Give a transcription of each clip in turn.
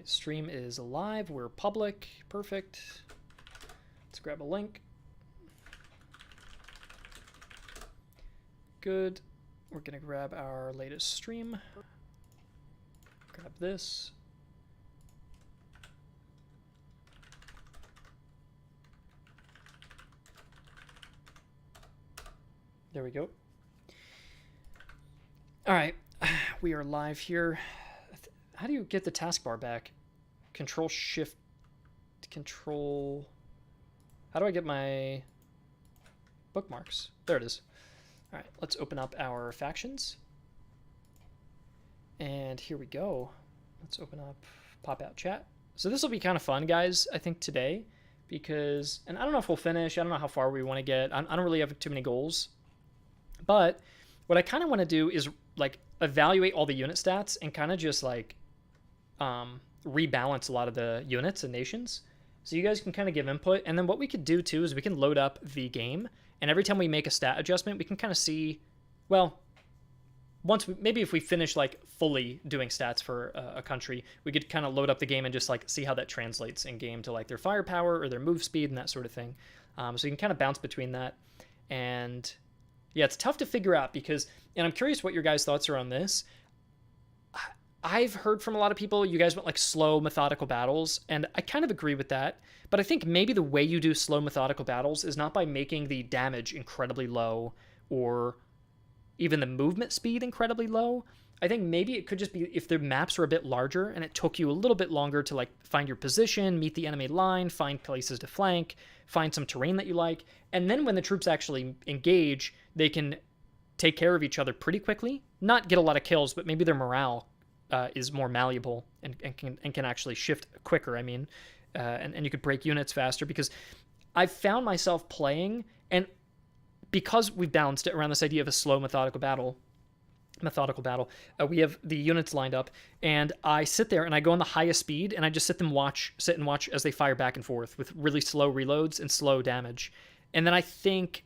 right, stream is live. We're public. Perfect. Let's grab a link. Good. We're going to grab our latest stream. Grab this. There we go. All right, we are live here. How do you get the taskbar back? Control Shift, Control. How do I get my bookmarks? There it is. All right, let's open up our factions. And here we go. Let's open up pop out chat. So this will be kind of fun, guys, I think today, because, and I don't know if we'll finish. I don't know how far we want to get. I don't really have too many goals. But what I kind of want to do is like evaluate all the unit stats and kind of just like rebalance a lot of the units and nations. So you guys can kind of give input. And then what we could do too is we can load up the game. And every time we make a stat adjustment, we can kind of see, well, once we, maybe if we finish like fully doing stats for a country, we could kind of load up the game and just like see how that translates in game to like their firepower or their move speed and that sort of thing. So you can kind of bounce between that. And yeah, it's tough to figure out because, and I'm curious what your guys' thoughts are on this. I've heard from a lot of people, you guys want like slow, methodical battles, and I kind of agree with that. But I think maybe the way you do slow, methodical battles is not by making the damage incredibly low or even the movement speed incredibly low. I think maybe it could just be if the maps are a bit larger and it took you a little bit longer to like find your position, meet the enemy line, find places to flank, find some terrain that you like. And then when the troops actually engage, they can take care of each other pretty quickly. Not get a lot of kills, but maybe their morale is more malleable and can actually shift quicker. I mean, and you could break units faster because I've found myself playing, and because we've balanced it around this idea of a slow, methodical battle, we have the units lined up, and I sit there and I go on the highest speed, and I just sit and watch as they fire back and forth with really slow reloads and slow damage. And then I think,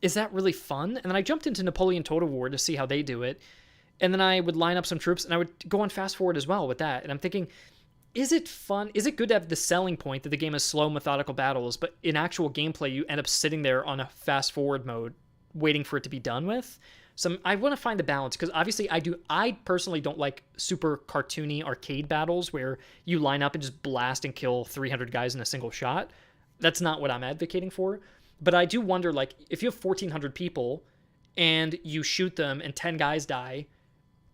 is that really fun? And then I jumped into Napoleon Total War to see how they do it. And then I would line up some troops and I would go on fast forward as well with that. And I'm thinking, is it fun? Is it good to have the selling point that the game is slow, methodical battles, but in actual gameplay, you end up sitting there on a fast forward mode, waiting for it to be done with? So I want to find the balance because obviously I personally don't like super cartoony arcade battles where you line up and just blast and kill 300 guys in a single shot. That's not what I'm advocating for. But I do wonder, like, if you have 1,400 people and you shoot them and 10 guys die,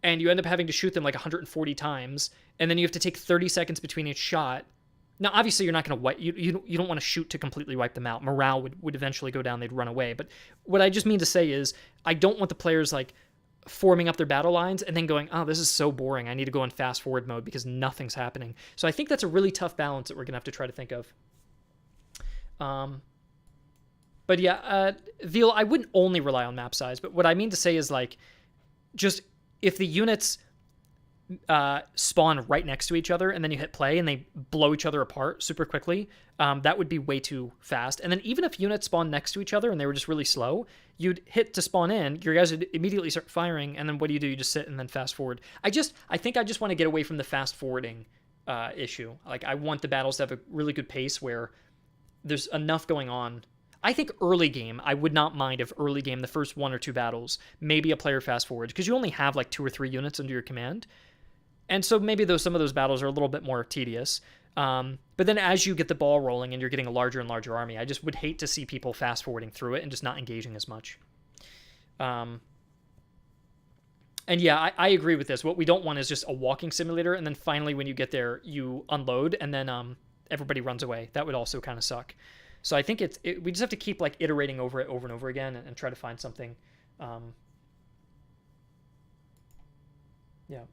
and you end up having to shoot them like 140 times, and then you have to take 30 seconds between each shot. Now, obviously, you're not going to wipe. You don't want to shoot to completely wipe them out. Morale would eventually go down. They'd run away. But what I just mean to say is I don't want the players like forming up their battle lines and then going, oh, this is so boring. I need to go in fast forward mode because nothing's happening. So I think that's a really tough balance that we're going to have to try to think of. But yeah, Veal, I wouldn't only rely on map size. But what I mean to say is like just if the units spawn right next to each other and then you hit play and they blow each other apart super quickly, that would be way too fast. And then even if units spawn next to each other and they were just really slow, you'd hit to spawn in, your guys would immediately start firing, and then what do? You just sit and then fast forward. I think I just want to get away from the fast forwarding issue. Like, I want the battles to have a really good pace where there's enough going on. I think early game, I would not mind if early game, the first 1 or 2 battles, maybe a player fast forwards, because you only have like 2 or 3 units under your command. And so maybe some of those battles are a little bit more tedious. But then as you get the ball rolling and you're getting a larger and larger army, I just would hate to see people fast forwarding through it and just not engaging as much. And yeah, I agree with this. What we don't want is just a walking simulator, and then finally when you get there, you unload, and then everybody runs away. That would also kind of suck. So I think we just have to keep like iterating over it over and over again and try to find something. Yeah.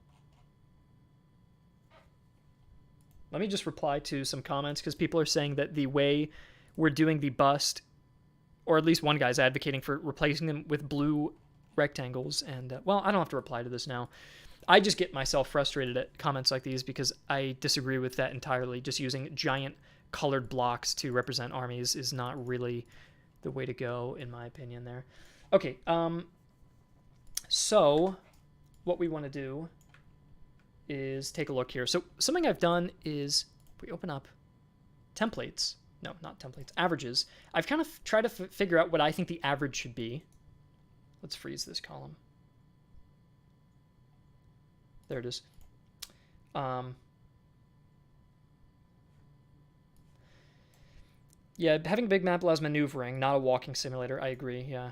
Let me just reply to some comments because people are saying that the way we're doing the bust, or at least one guy's advocating for replacing them with blue rectangles. And well, I don't have to reply to this now. I just get myself frustrated at comments like these because I disagree with that entirely. Just using giant colored blocks to represent armies is not really the way to go, in my opinion there. Okay, so what we want to do is take a look here. So something I've done is, if we open up templates, no, not templates, averages, I've kind of tried to figure out what I think the average should be. Let's freeze this column. There it is. Yeah, having a big map allows maneuvering, not a walking simulator. I agree, yeah.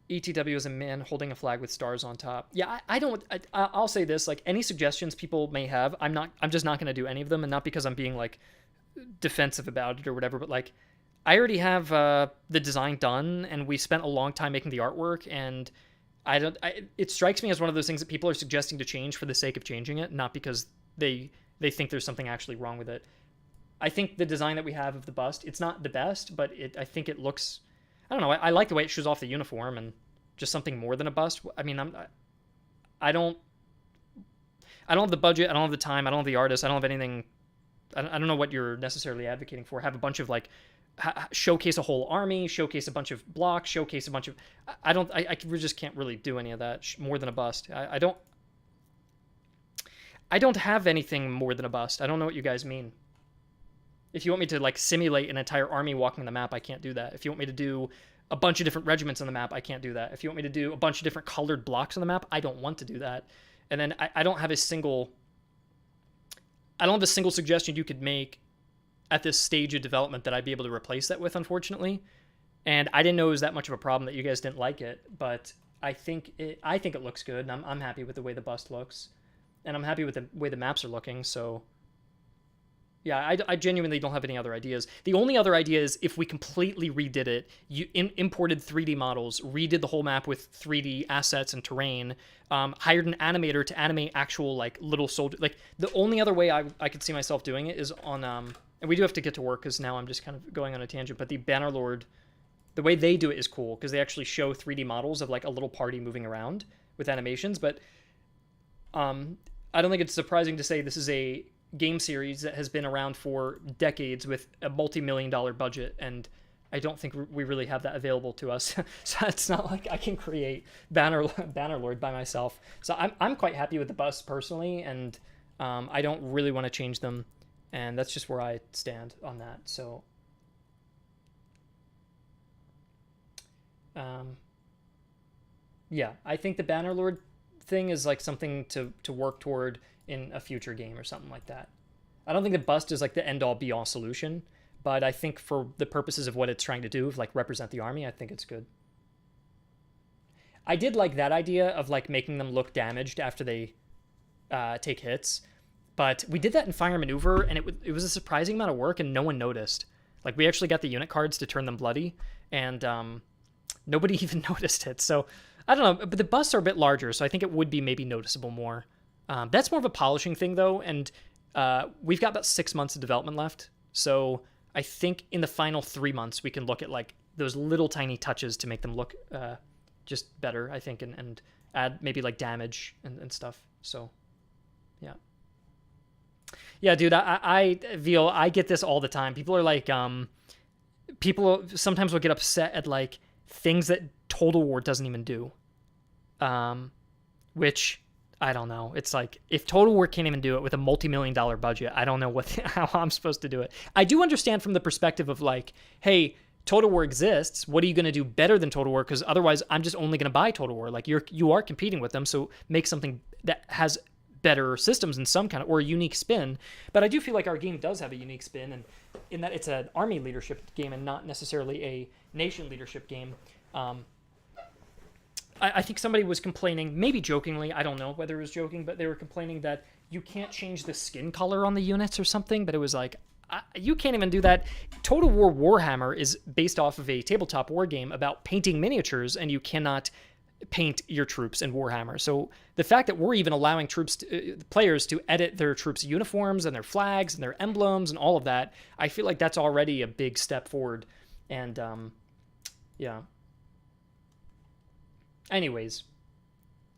ETW is a man holding a flag with stars on top. Yeah, I'll say this, like, any suggestions people may have, I'm just not going to do any of them, and not because I'm being, like, defensive about it or whatever, but, like, I already have the design done, and we spent a long time making the artwork, and it strikes me as one of those things that people are suggesting to change for the sake of changing it, not because they think there's something actually wrong with it. I think the design that we have of the bust, it's not the best, but I think it looks, I don't know, I like the way it shows off the uniform and just something more than a bust. I mean, I don't have the budget, I don't have the time, I don't have the artist, I don't have anything. I don't know what you're necessarily advocating for. Have a bunch of, like, showcase a whole army, showcase a bunch of blocks, showcase a bunch of, I just can't really do any of that more than a bust. I don't have anything more than a bust. I don't know what you guys mean. If you want me to, like, simulate an entire army walking the map, I can't do that. If you want me to do a bunch of different regiments on the map, I can't do that. If you want me to do a bunch of different colored blocks on the map, I don't want to do that. And then I don't have a single suggestion you could make at this stage of development that I'd be able to replace that with, unfortunately. And I didn't know it was that much of a problem that you guys didn't like it, but I think it looks good, and I'm happy with the way the bust looks, and I'm happy with the way the maps are looking. So yeah, I genuinely don't have any other ideas. The only other idea is if we completely redid it, you imported 3D models, redid the whole map with 3D assets and terrain, hired an animator to animate actual, like, little soldier. Like, the only other way I could see myself doing it is on, and we do have to get to work because now I'm just kind of going on a tangent, but the Bannerlord, the way they do it is cool because they actually show 3D models of, like, a little party moving around with animations. But I don't think it's surprising to say this is a game series that has been around for decades with a multi-million-dollar budget, and I don't think we really have that available to us. So it's not like I can create Bannerlord by myself. So I'm quite happy with the bus personally, and I don't really want to change them, and that's just where I stand on that. So yeah, I think the Bannerlord thing is, like, something to work toward in a future game or something like that. I don't think the bust is, like, the end-all be-all solution, but I think for the purposes of what it's trying to do, like, represent the army, I think it's good. I did like that idea of, like, making them look damaged after they take hits, but we did that in Fire Maneuver, and it was a surprising amount of work, and no one noticed. Like, we actually got the unit cards to turn them bloody, and nobody even noticed it. So I don't know, but the busts are a bit larger, so I think it would be maybe noticeable more. That's more of a polishing thing, though, and we've got about 6 months of development left. So I think in the final 3 months, we can look at, like, those little tiny touches to make them look just better, I think, and add maybe, like, damage and stuff. So, yeah. Yeah, dude, Veal, I get this all the time. People are like, people sometimes will get upset at, like, things that Total War doesn't even do. Which, I don't know. It's like, if Total War can't even do it with a multi-million-dollar budget, I don't know how I'm supposed to do it. I do understand from the perspective of, like, hey, Total War exists. What are you going to do better than Total War? Because otherwise, I'm just only going to buy Total War. Like, you are competing with them, so make something that has better systems in some kind of, or a unique spin. But I do feel like our game does have a unique spin, and in that it's an army leadership game and not necessarily a nation leadership game. I think somebody was complaining, maybe jokingly, I don't know whether it was joking, but they were complaining that you can't change the skin color on the units or something, but it was like, you can't even do that. Total War Warhammer is based off of a tabletop war game about painting miniatures, and you cannot paint your troops in Warhammer. So the fact that we're even allowing players to edit their troops' uniforms and their flags and their emblems and all of that, I feel like that's already a big step forward. And yeah. Anyways,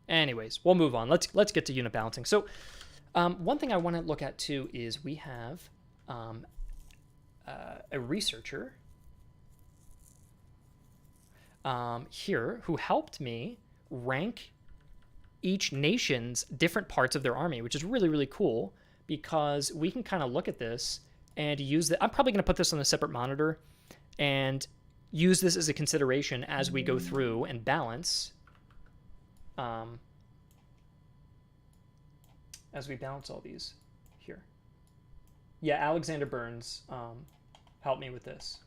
we'll move on. Let's get to unit balancing. So one thing I want to look at too is we have a researcher here who helped me rank each nation's different parts of their army, which is really, really cool because we can kind of look at this and use that. I'm probably going to put this on a separate monitor and use this as a consideration as we go through and balance. As we balance all these here. Yeah, Alexander Burns helped me with this.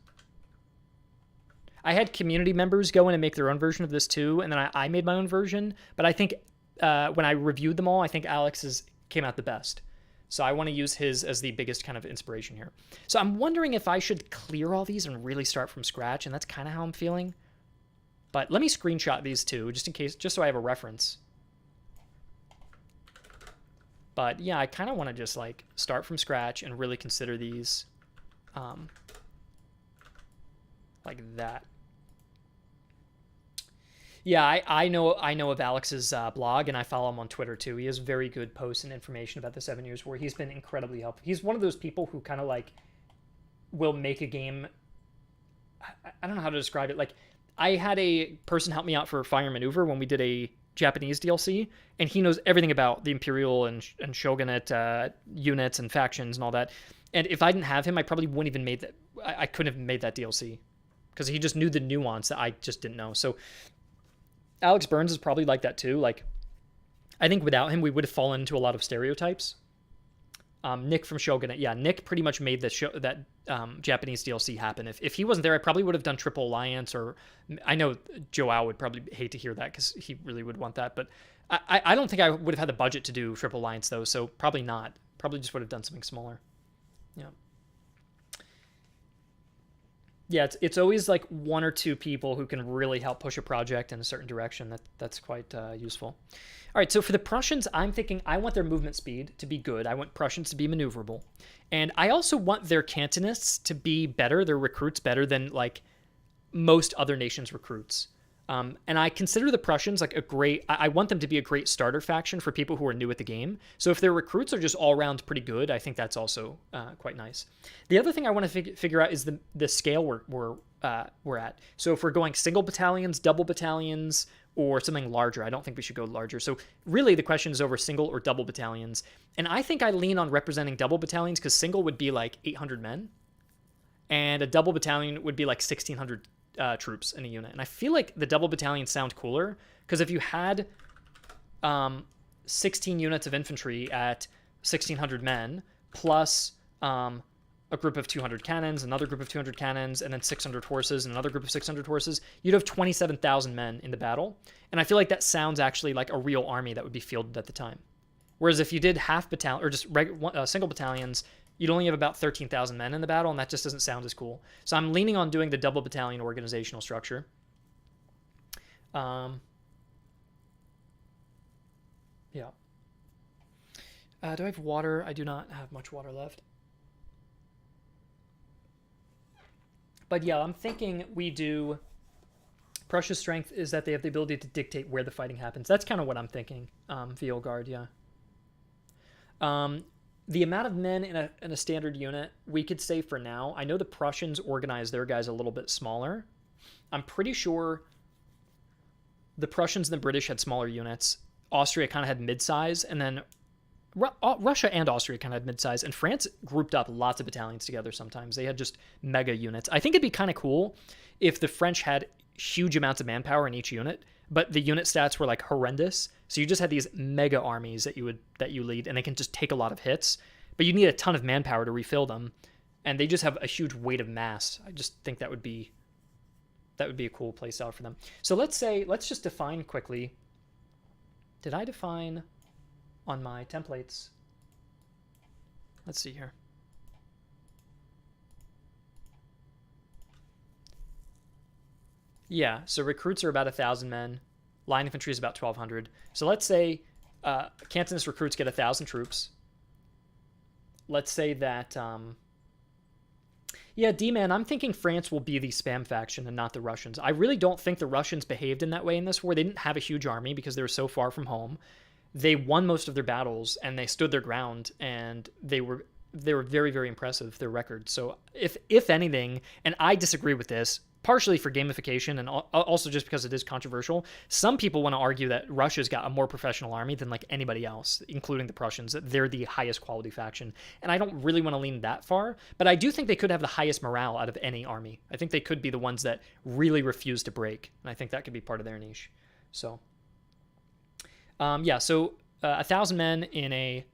I had community members go in and make their own version of this too, and then I made my own version. But I think when I reviewed them all, I think Alex's came out the best. So I want to use his as the biggest kind of inspiration here. So I'm wondering if I should clear all these and really start from scratch, and that's kind of how I'm feeling. But let me screenshot these two, just in case, just so I have a reference. But yeah, I kind of want to just like start from scratch and really consider these like that. Yeah, I know of Alex's blog, and I follow him on Twitter too. He has very good posts and information about the 7 years war. He's been incredibly helpful. He's one of those people who kind of like will make a game. I don't know how to describe it. Like, I had a person help me out for Fire Maneuver when we did a Japanese DLC, and he knows everything about the Imperial and Shogunate units and factions and all that. And if I didn't have him, I probably wouldn't even made that. I couldn't have made that DLC because he just knew the nuance that I just didn't know. So Alex Burns is probably like that too. Like, I think without him, we would have fallen into a lot of stereotypes. Nick from Shogunate, yeah, Nick pretty much made that Japanese DLC happen. If he wasn't there, I probably would have done Triple Alliance, or I know Joao would probably hate to hear that because he really would want that. But I don't think I would have had the budget to do Triple Alliance though, so probably not. Probably just would have done something smaller. Yeah. Yeah, it's always like one or two people who can really help push a project in a certain direction. That's quite useful. All right, so for the Prussians, I'm thinking I want their movement speed to be good. I want Prussians to be maneuverable. And I also want their cantonists to be better, their recruits better than like most other nations' recruits. And I consider the Prussians like I want them to be a great starter faction for people who are new at the game. So if their recruits are just all around pretty good, I think that's also quite nice. The other thing I want to figure out is the scale we're at. So if we're going single battalions, double battalions, or something larger, I don't think we should go larger. So really the question is over single or double battalions. And I think I lean on representing double battalions because single would be like 800 men. And a double battalion would be like 1,600 troops in a unit. And I feel like the double battalions sound cooler because if you had 16 units of infantry at 1,600 men plus a group of 200 cannons, another group of 200 cannons, and then 600 horses, and another group of 600 horses, you'd have 27,000 men in the battle. And I feel like that sounds actually like a real army that would be fielded at the time. Whereas if you did half battalion or just single battalions, you'd only have about 13,000 men in the battle, and that just doesn't sound as cool. So I'm leaning on doing the double battalion organizational structure. Yeah. Do I have water? I do not have much water left. But yeah, I'm thinking we do... Prussia's strength is that they have the ability to dictate where the fighting happens. That's kind of what I'm thinking. Vielgard, yeah. The amount of men in a standard unit, we could say for now, I know the Prussians organize their guys a little bit smaller. I'm pretty sure the Prussians and the British had smaller units. Austria kind of had mid-size, and then Russia and Austria kind of had mid-size, and France grouped up lots of battalions together sometimes. They had just mega units. I think it'd be kind of cool if the French had huge amounts of manpower in each unit, but the unit stats were like horrendous. So you just had these mega armies that you lead, and they can just take a lot of hits, but you need a ton of manpower to refill them, and they just have a huge weight of mass. I just think that would be a cool playstyle for them. So let's just define quickly. Did I define on my templates? Let's see here. Yeah, so recruits are about 1,000 men. Line infantry is about 1,200. So let's say Cantonist recruits get 1,000 troops. Let's say that... yeah, D-Man, I'm thinking France will be the spam faction and not the Russians. I really don't think the Russians behaved in that way in this war. They didn't have a huge army because they were so far from home. They won most of their battles, and they stood their ground, and they were very, very impressive, their record. So if anything, and I disagree with this, partially for gamification and also just because it is controversial. Some people want to argue that Russia's got a more professional army than like anybody else, including the Prussians, that they're the highest quality faction. And I don't really want to lean that far, but I do think they could have the highest morale out of any army. I think they could be the ones that really refuse to break, and I think that could be part of their niche. So, yeah, so 1,000 men in a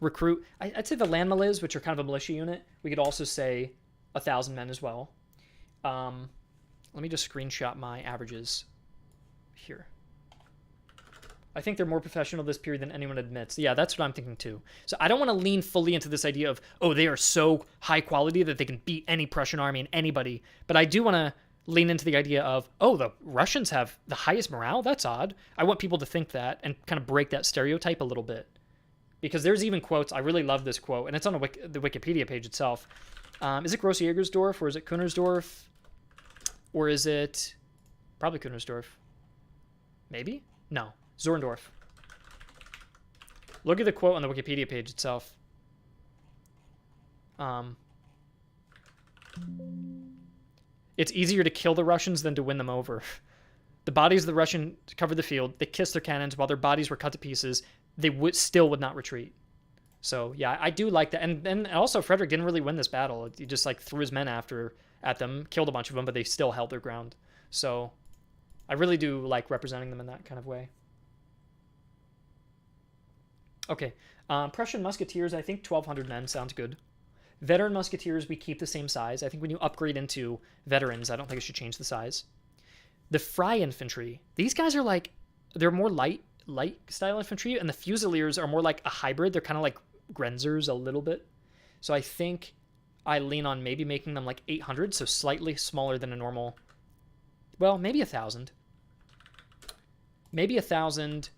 recruit. I'd say the land militia, which are kind of a militia unit. We could also say 1,000 men as well. Let me just screenshot my averages here. I think they're more professional this period than anyone admits. Yeah, that's what I'm thinking too. So I don't want to lean fully into this idea of, oh, they are so high quality that they can beat any Prussian army and anybody. But I do want to lean into the idea of, oh, the Russians have the highest morale? That's odd. I want people to think that and kind of break that stereotype a little bit. Because there's even quotes. I really love this quote, and it's on the Wikipedia page itself. Is it Gross-Jägersdorf, or is it Kunersdorf? Or is it probably Kunersdorf? Maybe? No. Zorndorf. Look at the quote on the Wikipedia page itself. It's easier to kill the Russians than to win them over. The bodies of the Russians covered the field. They kissed their cannons while their bodies were cut to pieces. They still would not retreat. So, yeah, I do like that. And also, Frederick didn't really win this battle. He just, like, threw his men at them, killed a bunch of them, but they still held their ground. So, I really do like representing them in that kind of way. Okay, Prussian musketeers, I think 1,200 men sounds good. Veteran musketeers, we keep the same size. I think when you upgrade into veterans, I don't think it should change the size. The Frey infantry, these guys are like, they're more light style infantry, and the Fusiliers are more like a hybrid. They're kind of like Grenzers a little bit. So I think I lean on maybe making them like 800, so slightly smaller than a normal. Well, maybe 1,000. Maybe 1,000.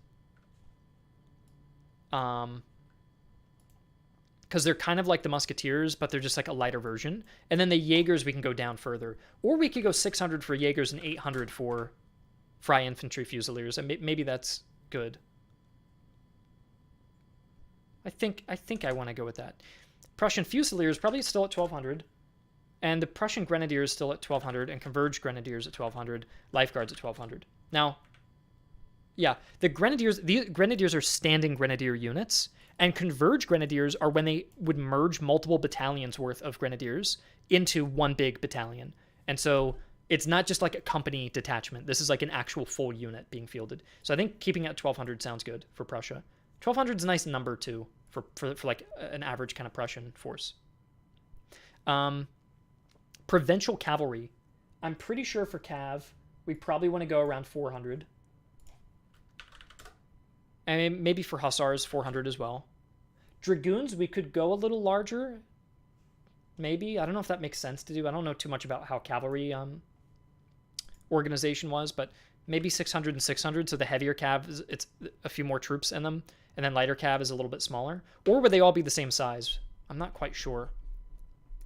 Because they're kind of like the Musketeers, but they're just like a lighter version. And then the Jaegers, we can go down further. Or we could go 600 for Jaegers and 800 for Frey Infantry Fusiliers. And maybe that's good. I think I want to go with that. Prussian Fusiliers probably still at 1,200. And the Prussian Grenadiers still at 1,200. And Converged Grenadiers at 1,200. Lifeguards at 1,200. Now, yeah, the Grenadiers are standing Grenadier units. And Converged Grenadiers are when they would merge multiple battalions worth of Grenadiers into one big battalion. And so it's not just like a company detachment. This is like an actual full unit being fielded. So I think keeping it at 1,200 sounds good for Prussia. 1,200 is a nice number too for like an average kind of Prussian force. Provincial cavalry. I'm pretty sure for Cav, we probably want to go around 400. And maybe for Hussars, 400 as well. Dragoons, we could go a little larger. Maybe. I don't know if that makes sense to do. I don't know too much about how cavalry organization was, but maybe 600 and 600. So the heavier cav, it's a few more troops in them. And then lighter cav is a little bit smaller. Or would they all be the same size? I'm not quite sure.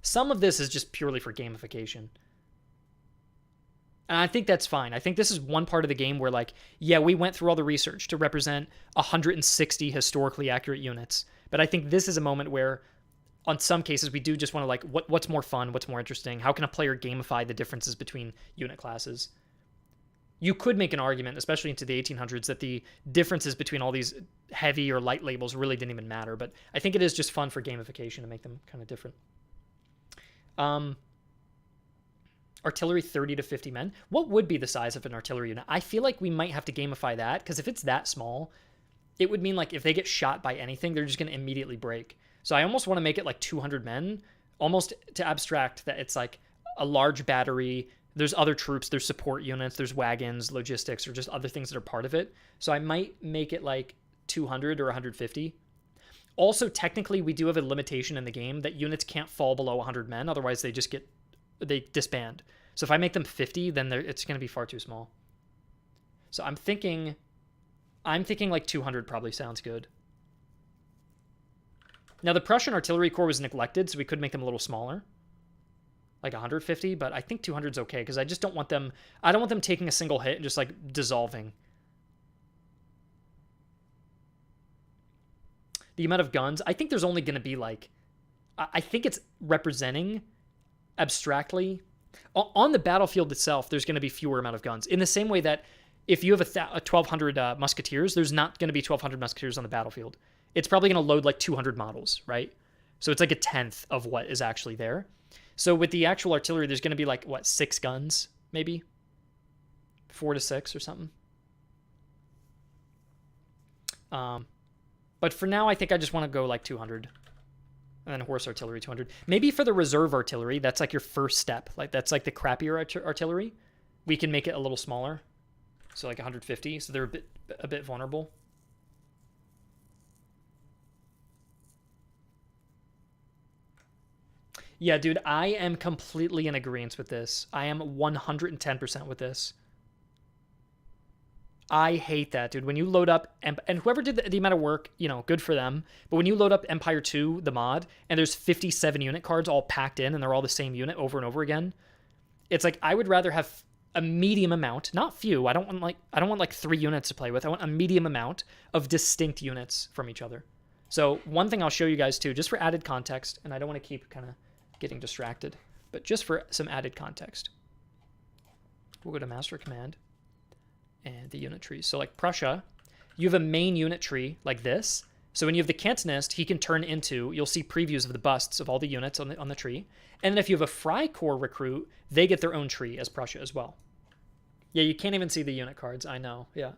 Some of this is just purely for gamification. And I think that's fine. I think this is one part of the game where, like, yeah, we went through all the research to represent 160 historically accurate units. But I think this is a moment where, on some cases, we do just want to, like, what's more fun? What's more interesting? How can a player gamify the differences between unit classes? You could make an argument, especially into the 1800s, that the differences between all these heavy or light labels really didn't even matter. But I think it is just fun for gamification to make them kind of different. Artillery 30 to 50 men. What would be the size of an artillery unit? I feel like we might have to gamify that, because if it's that small, it would mean like if they get shot by anything, they're just going to immediately break. So I almost want to make it like 200 men, almost to abstract that it's like a large battery. There's other troops, there's support units, there's wagons, logistics, or just other things that are part of it. So I might make it like 200 or 150. Also, technically, we do have a limitation in the game that units can't fall below 100 men. Otherwise, they disband. So if I make them 50, then it's going to be far too small. So I'm thinking like 200 probably sounds good. Now the Prussian artillery corps was neglected, so we could make them a little smaller, like 150. But I think 200 is okay, because I just don't want them. I don't want them taking a single hit and just like dissolving. The amount of guns, I think there's only going to be like, I think it's representing abstractly On the battlefield itself, there's going to be fewer amount of guns. In the same way that if you have a 1,200 musketeers, there's not going to be 1,200 musketeers on the battlefield. It's probably going to load like 200 models, right? So it's like a tenth of what is actually there. So with the actual artillery, there's going to be like, what, 6 guns, maybe? 4 to 6 or something. But for now, I think I just want to go like 200. And then horse artillery 200. Maybe for the reserve artillery, that's like your first step. Like that's like the crappier artillery. We can make it a little smaller. So like 150. So they're a bit vulnerable. Yeah, dude, I am completely in agreement with this. I am 110% with this. I hate that, dude. When you load up, and whoever did the amount of work, you know, good for them. But when you load up Empire 2, the mod, and there's 57 unit cards all packed in, and they're all the same unit over and over again, it's like I would rather have a medium amount, not few. I don't want like 3 units to play with. I want a medium amount of distinct units from each other. So one thing I'll show you guys too, just for added context, and I don't want to keep kind of getting distracted, but just for some added context, we'll go to Master Command. And the unit trees. So like Prussia, you have a main unit tree like this. So when you have the Cantonist, he can turn into, you'll see previews of the busts of all the units on the tree. And then if you have a freikorps recruit, they get their own tree as Prussia as well. Yeah, you can't even see the unit cards. I know. Yeah.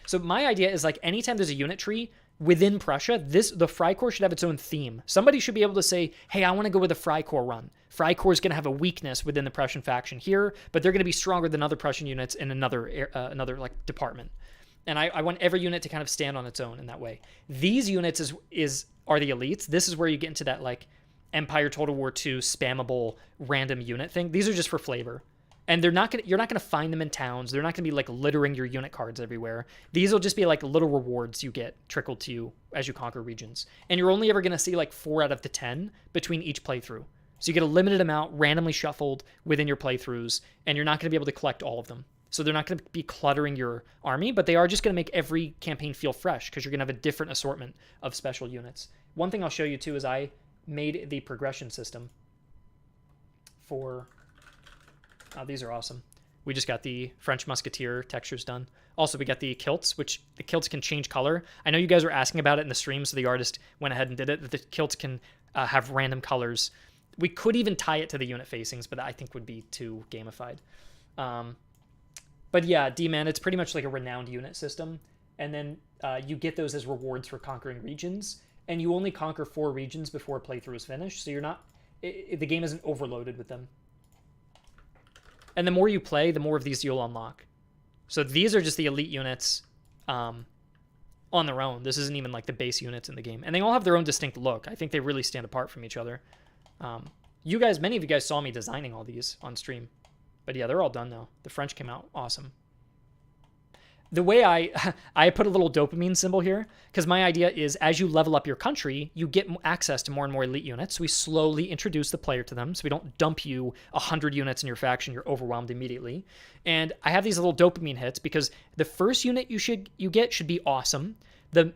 So my idea is like anytime there's a unit tree within Prussia, the freikorps should have its own theme. Somebody should be able to say, hey, I want to go with a freikorps run. Freikorps is going to have a weakness within the Prussian faction here, but they're going to be stronger than other Prussian units in another like department. And I want every unit to kind of stand on its own in that way. These units are the elites. This is where you get into that like Empire Total War II spammable random unit thing. These are just for flavor. And you're not gonna find them in towns. They're not gonna be like littering your unit cards everywhere. These will just be like little rewards you get trickled to you as you conquer regions. And you're only ever gonna see like 4 out of the 10 between each playthrough. So you get a limited amount randomly shuffled within your playthroughs, and you're not gonna be able to collect all of them. So they're not gonna be cluttering your army, but they are just gonna make every campaign feel fresh because you're gonna have a different assortment of special units. One thing I'll show you too is I made the progression system for. These are awesome. We just got the French Musketeer textures done. Also, we got the kilts, which the kilts can change color. I know you guys were asking about it in the stream, so the artist went ahead and did it. The kilts can have random colors. We could even tie it to the unit facings, but I think would be too gamified. But yeah, D-Man, it's pretty much like a renowned unit system. And then you get those as rewards for conquering regions. And you only conquer 4 regions before a playthrough is finished, so you're not... the game isn't overloaded with them. And the more you play, the more of these you'll unlock. So these are just the elite units on their own. This isn't even like the base units in the game. And they all have their own distinct look. I think they really stand apart from each other. Many of you guys saw me designing all these on stream. But yeah, they're all done now. The French came out awesome. The way I put a little dopamine symbol here, because my idea is as you level up your country, you get access to more and more elite units. So we slowly introduce the player to them. So we don't dump you 100 units in your faction. You're overwhelmed immediately. And I have these little dopamine hits because the first unit you get should be awesome. The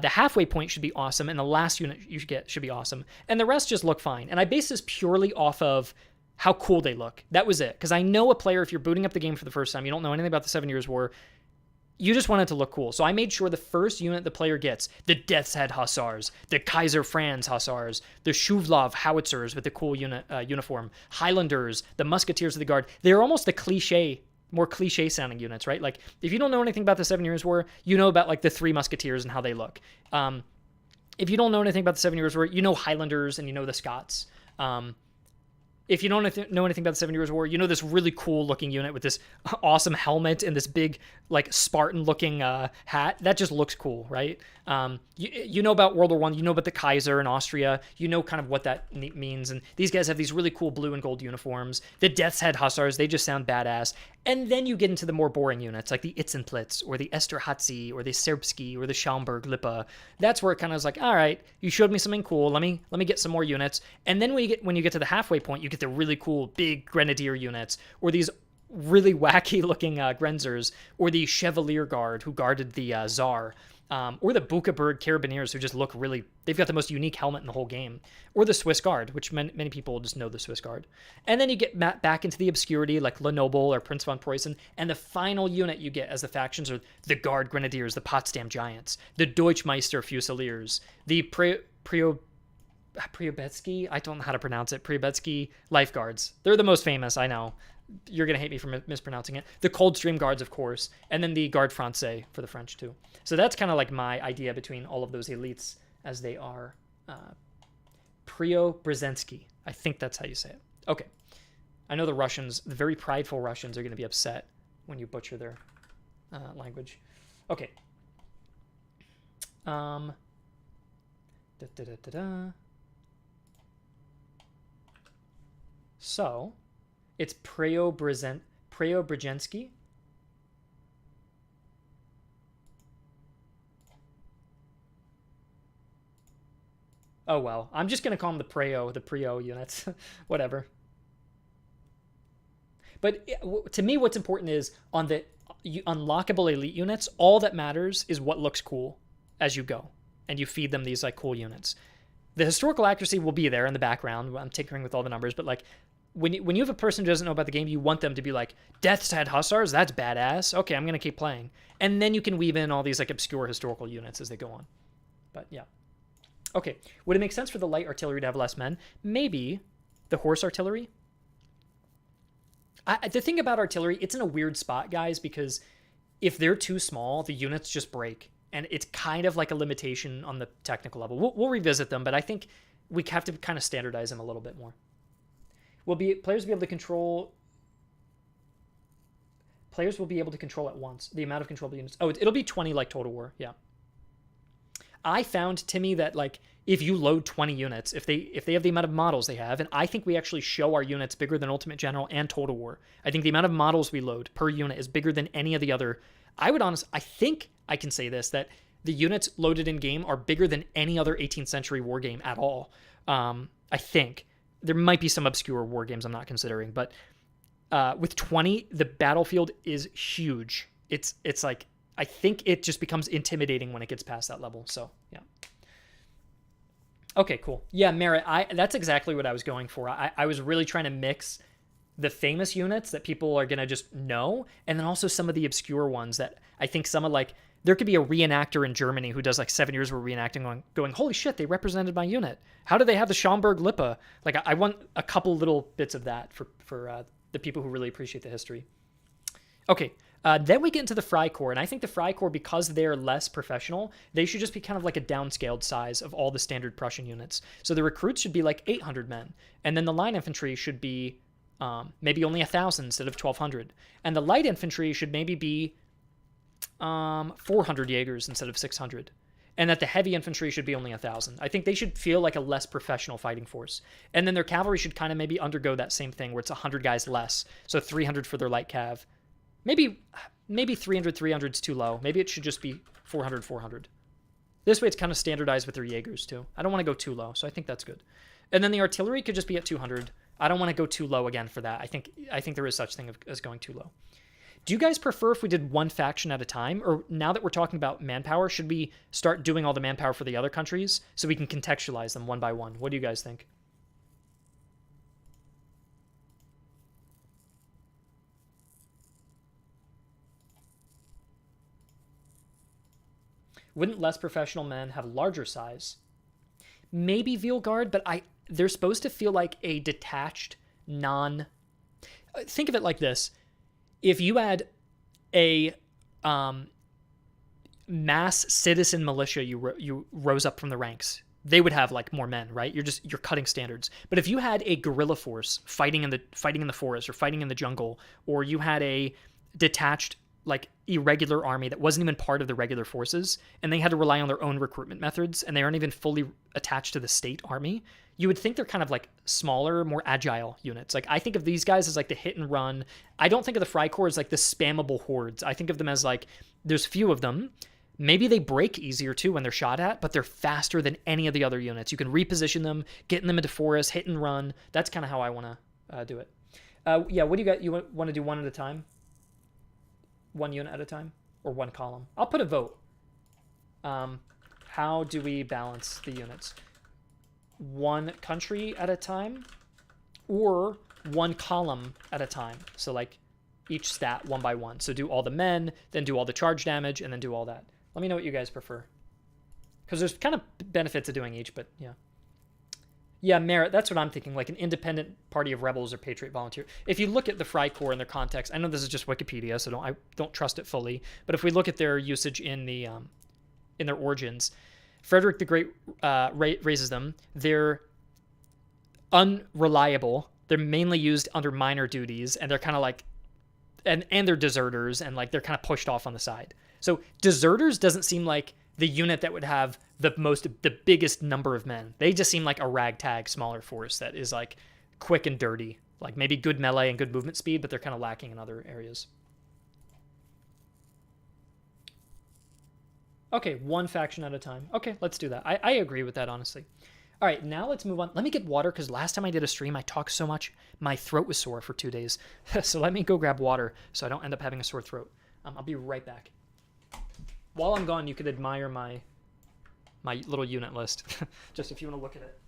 halfway point should be awesome. And the last unit you get should be awesome. And the rest just look fine. And I base this purely off of how cool they look. That was it. Because I know a player, if you're booting up the game for the first time, you don't know anything about the 7 Years' War, you just want it to look cool. So I made sure the first unit the player gets, the Death's Head Hussars, the Kaiser Franz Hussars, the Shuvlov Howitzers with the cool uniform, Highlanders, the Musketeers of the Guard, they're almost the more cliche sounding units, right? Like if you don't know anything about the 7 Years' War, you know about like the 3 Musketeers and how they look. If you don't know anything about the 7 Years' War, you know Highlanders and you know the Scots. If you don't know anything about the 7 Years' War, you know this really cool looking unit with this awesome helmet and this big, like, Spartan looking hat. That just looks cool, right? You know about World War I, you know about the Kaiser in Austria, you know kind of what that means. And these guys have these really cool blue and gold uniforms. The Death's Head Hussars, they just sound badass. And then you get into the more boring units, like the Itzenplitz, or the Esterhazy, or the Serbsky, or the Schaumburg Lippe. That's where it kind of is like, all right, you showed me something cool. Let me get some more units. And then when you get to the halfway point, you get the really cool big grenadier units, or these really wacky looking Grenzers, or the Chevalier Guard who guarded the Tsar. Or the Bukaberg Carabiniers, who just look really, they've got the most unique helmet in the whole game. Or the Swiss Guard, which many people just know the Swiss Guard. And then you get back into the obscurity, like Lenoble or Prince von Preußen. And the final unit you get as the factions are the Guard Grenadiers, the Potsdam Giants, the Deutschmeister Fusiliers, the Priobetsky, I don't know how to pronounce it, Priobetsky Lifeguards. They're the most famous, I know. You're going to hate me for mispronouncing it. The Coldstream Guards, of course, and then the Garde Francais for the French, too. So that's kind of like my idea between all of those elites as they are Preobrazhensky. I think that's how you say it. Okay. I know the Russians, the very prideful Russians, are going to be upset when you butcher their language. Okay. So, it's Preobrazhensky. Oh, well. I'm just going to call them the Preo units. Whatever. But to me, what's important is on the unlockable elite units, all that matters is what looks cool as you go. And you feed them these like cool units. The historical accuracy will be there in the background. I'm tinkering with all the numbers, but like when you have a person who doesn't know about the game, you want them to be like, Death's Head Hussars, that's badass. Okay, I'm going to keep playing. And then you can weave in all these like obscure historical units as they go on. But yeah. Okay, would it make sense for the light artillery to have less men? Maybe. The horse artillery? The thing about artillery, it's in a weird spot, guys, because if they're too small, the units just break. And it's kind of like a limitation on the technical level. We'll revisit them, but I think we have to kind of standardize them a little bit more. Players will be able to control at once the amount of controllable units. Oh, it'll be 20 like Total War. Yeah. I found, Timmy, that like if you load 20 units, if they have the amount of models they have, and I think we actually show our units bigger than Ultimate General and Total War. I think the amount of models we load per unit is bigger than any of the other. I think I can say this, that the units loaded in game are bigger than any other 18th century war game at all. I think. There might be some obscure war games I'm not considering, but with 20, the battlefield is huge. It's like, I think it just becomes intimidating when it gets past that level. So, yeah. Okay, cool. Yeah, Merritt, that's exactly what I was going for. I was really trying to mix the famous units that people are going to just know, and then also some of the obscure ones that I think some of like, there could be a reenactor in Germany who does like 7 years of reenacting going, holy shit, they represented my unit. How do they have the Schaumburg Lippe? Like, I want a couple little bits of that for the people who really appreciate the history. Okay, then we get into the Freikorps, and I think the Freikorps, because they're less professional, they should just be kind of like a downscaled size of all the standard Prussian units. So the recruits should be like 800 men, and then the line infantry should be maybe only 1,000 instead of 1,200. And the light infantry should maybe be 400 Jaegers instead of 600, and that the heavy infantry should be only 1,000. I think they should feel like a less professional fighting force. And then their cavalry should kind of maybe undergo that same thing where it's 100 guys less. So 300 for their light cav. Maybe 300 is too low. Maybe it should just be 400. This way it's kind of standardized with their Jaegers too. I don't want to go too low, so I think that's good. And then the artillery could just be at 200. I don't want to go too low again for that. I think there is such thing as going too low. Do you guys prefer if we did one faction at a time? Or now that we're talking about manpower, should we start doing all the manpower for the other countries so we can contextualize them one by one? What do you guys think? Wouldn't less professional men have larger size? Maybe Veal Guard, but they're supposed to feel like a detached, think of it like this. If you had a mass citizen militia, you rose up from the ranks, they would have like more men, right? You're cutting standards. But if you had a guerrilla force fighting in the forest or fighting in the jungle, or you had a detached like irregular army that wasn't even part of the regular forces, and they had to rely on their own recruitment methods, and they aren't even fully attached to the state army, you would think they're kind of like smaller, more agile units. Like, I think of these guys as like the hit and run. I don't think of the Freikorps as like the spammable hordes. I think of them as like, there's few of them. Maybe they break easier too when they're shot at, but they're faster than any of the other units. You can reposition them, getting them into forests, hit and run. That's kind of how I want to do it. Yeah, what do you got? You want to do one at a time? One unit at a time? Or one column? I'll put a vote. How do we balance the units? One country at a time, or one column at a time. So like each stat one by one. So do all the men, then do all the charge damage, and then do all that. Let me know what you guys prefer. Because there's kind of benefits of doing each, but yeah. Yeah, merit, that's what I'm thinking, like an independent party of rebels or patriot volunteer. If you look at the freikorps in their context, I know this is just Wikipedia, so I don't trust it fully, but if we look at their usage in their origins, Frederick the Great raises them. They're unreliable. They're mainly used under minor duties, and they're kind of like, and they're deserters, and like they're kind of pushed off on the side. So deserters doesn't seem like the unit that would have the biggest number of men. They just seem like a ragtag smaller force that is like quick and dirty, like maybe good melee and good movement speed, but they're kind of lacking in other areas. Okay, one faction at a time. Okay, let's do that. I agree with that, honestly. All right, now let's move on. Let me get water, because last time I did a stream, I talked so much, my throat was sore for 2 days. So let me go grab water so I don't end up having a sore throat. I'll be right back. While I'm gone, you could admire my little unit list, just if you want to look at it.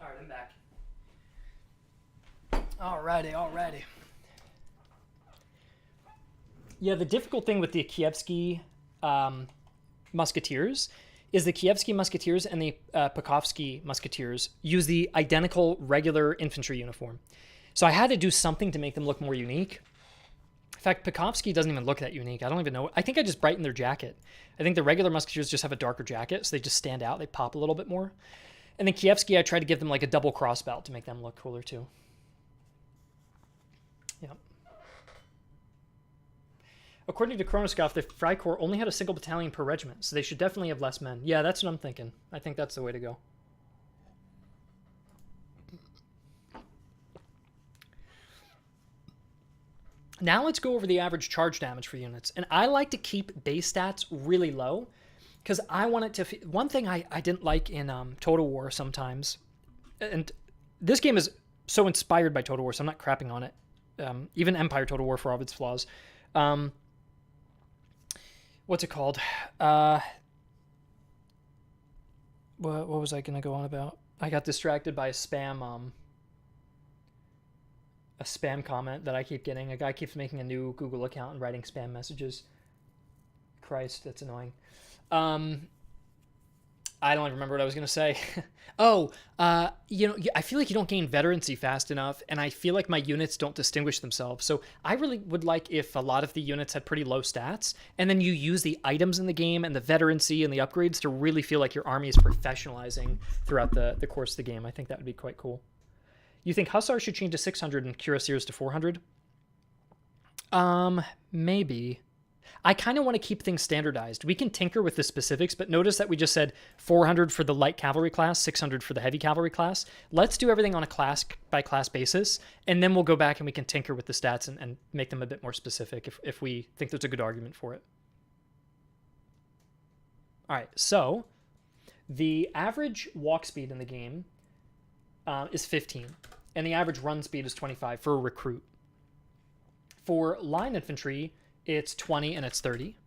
All right, I'm back. Alrighty. Yeah, the difficult thing with the Kievsky Musketeers is the Kievsky Musketeers and the Pekovsky Musketeers use the identical regular infantry uniform. So I had to do something to make them look more unique. In fact, Pekovsky doesn't even look that unique. I don't even know. I think I just brightened their jacket. I think the regular Musketeers just have a darker jacket, so they just stand out. They pop a little bit more. And then Kievsky, I tried to give them like a double crossbelt to make them look cooler too. Yep. According to Kronoskov, the Freikorps only had a single battalion per regiment, so they should definitely have less men. Yeah, that's what I'm thinking. I think that's the way to go. Now let's go over the average charge damage for units. And I like to keep base stats really low, because I want it to... One thing I didn't like in Total War sometimes, and this game is so inspired by Total War, so I'm not crapping on it. Even Empire Total War, for all of its flaws. What's it called? What was I going to go on about? I got distracted by a spam comment that I keep getting. A guy keeps making a new Google account and writing spam messages. Christ, that's annoying. I don't even remember what I was going to say. I feel like you don't gain veterancy fast enough, and I feel like my units don't distinguish themselves. So I really would like if a lot of the units had pretty low stats, and then you use the items in the game and the veterancy and the upgrades to really feel like your army is professionalizing throughout the course of the game. I think that would be quite cool. You think Hussars should change to 600 and Cuirassiers to 400? Maybe. I kind of want to keep things standardized. We can tinker with the specifics, but notice that we just said 400 for the light cavalry class, 600 for the heavy cavalry class. Let's do everything on a class by class basis, and then we'll go back and we can tinker with the stats and make them a bit more specific if we think there's a good argument for it. All right, so the average walk speed in the game is 15, and the average run speed is 25 for a recruit. For line infantry, it's 20 and it's 30.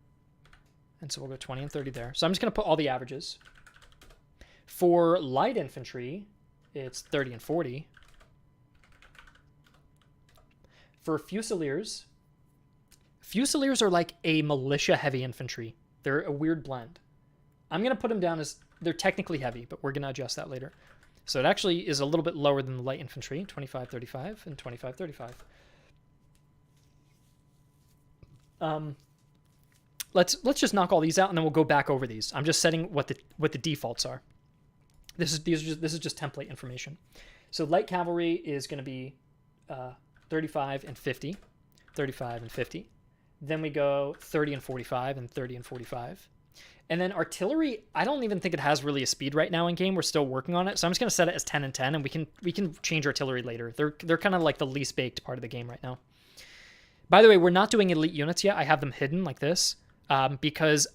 And so we'll go 20 and 30 there. So I'm just going to put all the averages. For light infantry, it's 30 and 40. For Fusiliers are like a militia heavy infantry. They're a weird blend. I'm going to put them down as they're technically heavy, but we're going to adjust that later. So it actually is a little bit lower than the light infantry, 25-35 and 25-35. let's just knock all these out, and then we'll go back over these. I'm just setting what the defaults are. This is just template information. So light cavalry is going to be 35 and 50, 35 and 50. Then we go 30 and 45 and 30 and 45. And then artillery, I don't even think it has really a speed right now in game. We're still working on it. So I'm just going to set it as 10 and 10, and we can change artillery later. They're kind of like the least baked part of the game right now. By the way, we're not doing elite units yet. I have them hidden like this because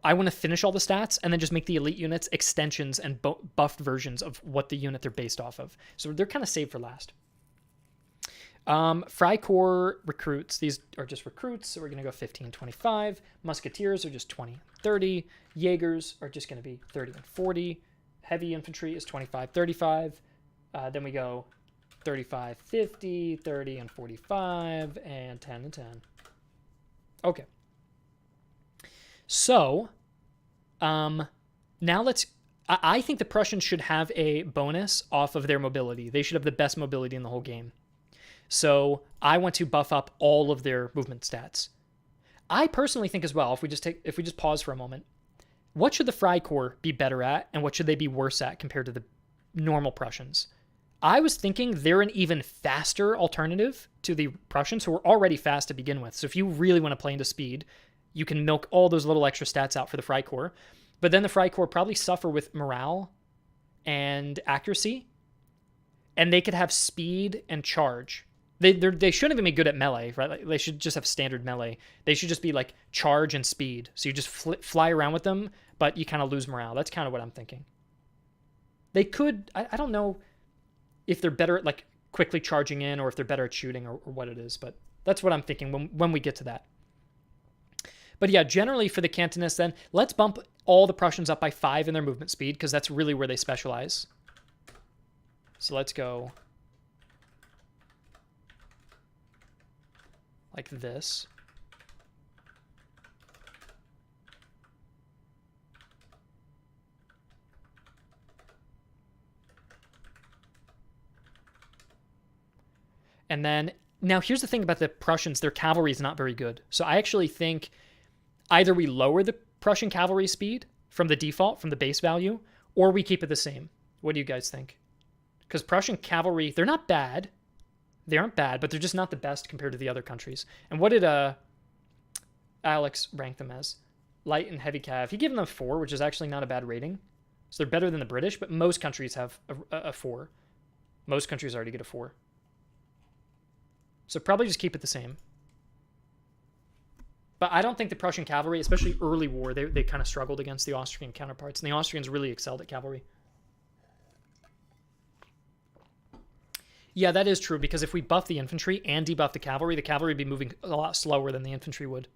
I want to finish all the stats and then just make the elite units extensions and buffed versions of what the unit they're based off of. So they're kind of saved for last. Freikorps recruits, these are just recruits, so we're going to go 15, 25. Musketeers are just 20, 30. Jaegers are just going to be 30 and 40. Heavy infantry is 25, 35. Then we go 35, 50, 30 and 45, and 10 and 10. Okay. So, now I think the Prussians should have a bonus off of their mobility. They should have the best mobility in the whole game. So I want to buff up all of their movement stats. I personally think as well, if we just pause for a moment, what should the Freikorps be better at, and what should they be worse at compared to the normal Prussians? I was thinking they're an even faster alternative to the Prussians, who are already fast to begin with. So if you really want to play into speed, you can milk all those little extra stats out for the Freikorps. But then the Freikorps probably suffer with morale and accuracy, and they could have speed and charge. They shouldn't even be good at melee, right? Like, they should just have standard melee. They should just be like charge and speed. So you just fly around with them, but you kind of lose morale. That's kind of what I'm thinking. They could, I don't know if they're better at like quickly charging in, or if they're better at shooting, or what it is, but that's what I'm thinking when we get to that. But yeah, generally for the Cantonists then, let's bump all the Prussians up by 5 in their movement speed, because that's really where they specialize. So let's go like this. And then, now here's the thing about the Prussians, their cavalry is not very good. So I actually think either we lower the Prussian cavalry speed from the default, from the base value, or we keep it the same. What do you guys think? Because Prussian cavalry, they're not bad. They aren't bad, but they're just not the best compared to the other countries. And what did Alex rank them as? Light and heavy cav. He gave them a 4, which is actually not a bad rating. So they're better than the British, but most countries have a 4. Most countries already get a 4. So probably just keep it the same. But I don't think the Prussian cavalry, especially early war, they kind of struggled against the Austrian counterparts. And the Austrians really excelled at cavalry. Yeah, that is true, because if we buff the infantry and debuff the cavalry would be moving a lot slower than the infantry would.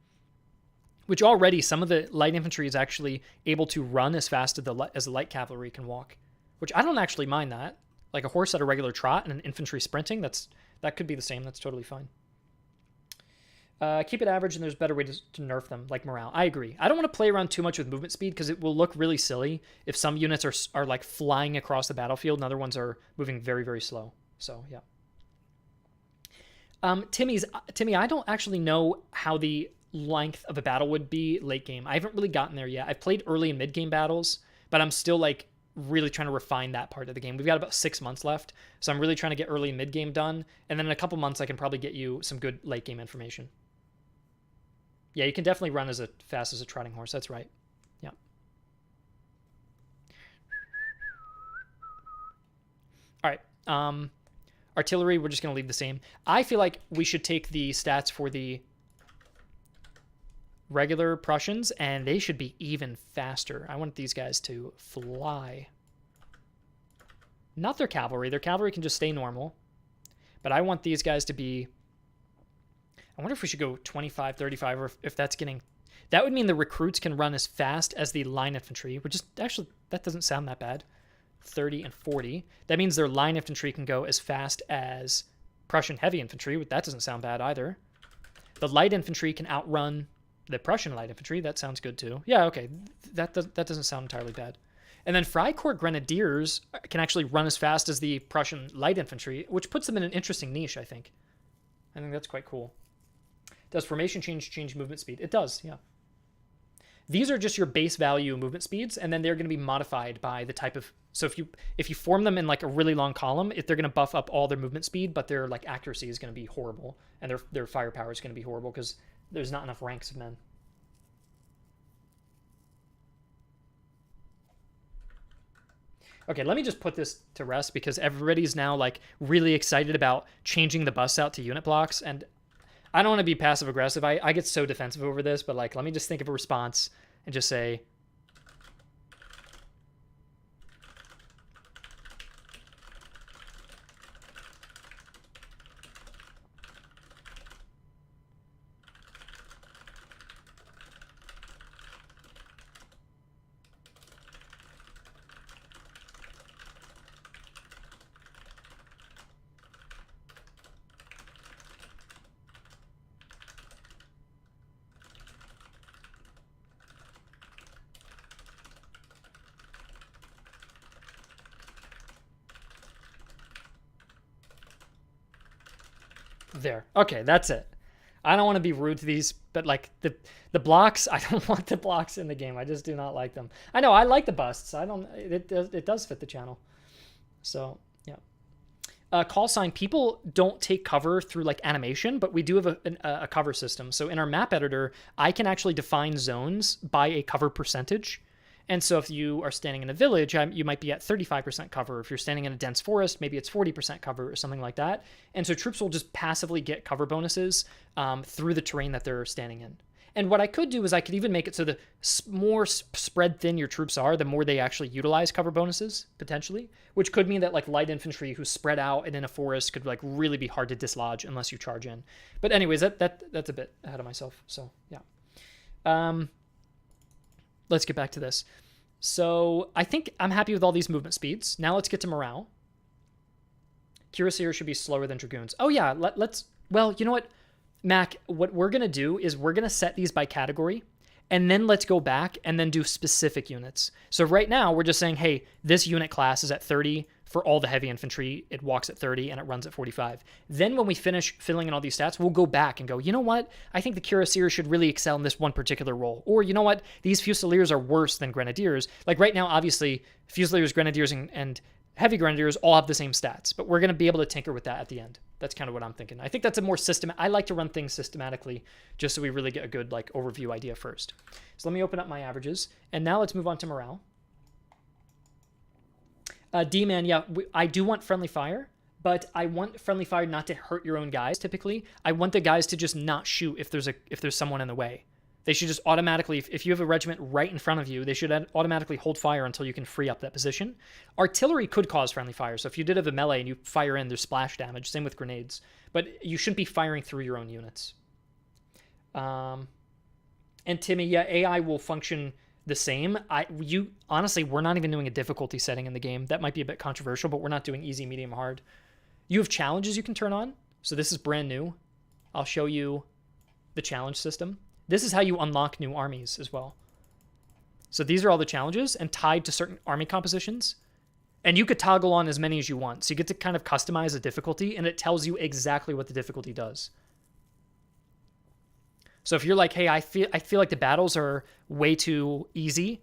Which already, some of the light infantry is actually able to run as fast as the light cavalry can walk. Which I don't actually mind that. Like a horse at a regular trot and an infantry sprinting, that could be the same. That's totally fine. Keep it average, and there's better way to nerf them, like morale. I agree. I don't want to play around too much with movement speed, because it will look really silly if some units are like flying across the battlefield and other ones are moving very, very slow. So, yeah. Timmy, I don't actually know how the length of a battle would be late game. I haven't really gotten there yet. I've played early and mid game battles, but I'm still like really trying to refine that part of the game. We've got about 6 months left, so I'm really trying to get early and mid game done, and then in a couple months I can probably get you some good late game information. Yeah, you can definitely run as fast as a trotting horse. That's right. Yeah. All right. Artillery, we're just going to leave the same. I feel like we should take the stats for the regular Prussians, and they should be even faster. I want these guys to fly. Not their cavalry. Their cavalry can just stay normal. But I want these guys to be... I wonder if we should go 25, 35, or if that's getting... That would mean the recruits can run as fast as the line infantry, which is actually... That doesn't sound that bad. 30 and 40. That means their line infantry can go as fast as Prussian heavy infantry. That doesn't sound bad either. The light infantry can outrun the Prussian light infantry. That sounds good too. Yeah, okay. That doesn't sound entirely bad. And then Freikorps grenadiers can actually run as fast as the Prussian light infantry, which puts them in an interesting niche, I think. I think that's quite cool. Does formation change movement speed? It does, yeah. These are just your base value movement speeds, and then they're going to be modified by the type of. So if you form them in like a really long column, if they're going to buff up all their movement speed, but their like accuracy is going to be horrible, and their firepower is going to be horrible because there's not enough ranks of men. Okay, let me just put this to rest because everybody's now like really excited about changing the bus out to unit blocks, and I don't want to be passive aggressive. I get so defensive over this, but like let me just think of a response and just say, there. Okay, that's it. I don't want to be rude to these, but like the blocks, I don't want the blocks in the game. I just do not like them. I know I like the busts. I don't. It does fit the channel. So yeah. Call sign. People don't take cover through like animation, but we do have a cover system. So in our map editor, I can actually define zones by a cover percentage. And so if you are standing in a village, you might be at 35% cover. If you're standing in a dense forest, maybe it's 40% cover or something like that. And so troops will just passively get cover bonuses through the terrain that they're standing in. And what I could do is I could even make it so the more spread thin your troops are, the more they actually utilize cover bonuses, potentially, which could mean that like light infantry who's spread out and in a forest could like really be hard to dislodge unless you charge in. But anyways, that's a bit ahead of myself. So yeah. Let's get back to this. So I think I'm happy with all these movement speeds. Now let's get to morale. Cuirassiers should be slower than Dragoons. Oh yeah, let's, well, you know what, Mac, what we're going to do is we're going to set these by category, and then let's go back and then do specific units. So right now we're just saying, hey, this unit class is at 30 for all the heavy infantry. It walks at 30 and it runs at 45. Then when we finish filling in all these stats, we'll go back and go, you know what? I think the Cuirassiers should really excel in this one particular role. Or you know what? These Fusiliers are worse than Grenadiers. Like right now, obviously, Fusiliers, Grenadiers, and Heavy Grenadiers all have the same stats, but we're going to be able to tinker with that at the end. That's kind of what I'm thinking. I think that's a more I like to run things systematically just so we really get a good like overview idea first. So let me open up my averages, and now let's move on to morale. D-Man, yeah, I do want friendly fire, but I want friendly fire not to hurt your own guys, typically. I want the guys to just not shoot if there's someone in the way. They should just automatically, if you have a regiment right in front of you, they should automatically hold fire until you can free up that position. Artillery could cause friendly fire, so if you did have a melee and you fire in, there's splash damage. Same with grenades. But you shouldn't be firing through your own units. And Timmy, yeah, AI will function the same. Honestly, we're not even doing a difficulty setting in the game. That might be a bit controversial, but we're not doing easy, medium, hard. You have challenges you can turn on. So this is brand new. I'll show you the challenge system. This is how you unlock new armies as well. So these are all the challenges and tied to certain army compositions. And you could toggle on as many as you want. So you get to kind of customize the difficulty, and it tells you exactly what the difficulty does. So if you're like, hey, I feel like the battles are way too easy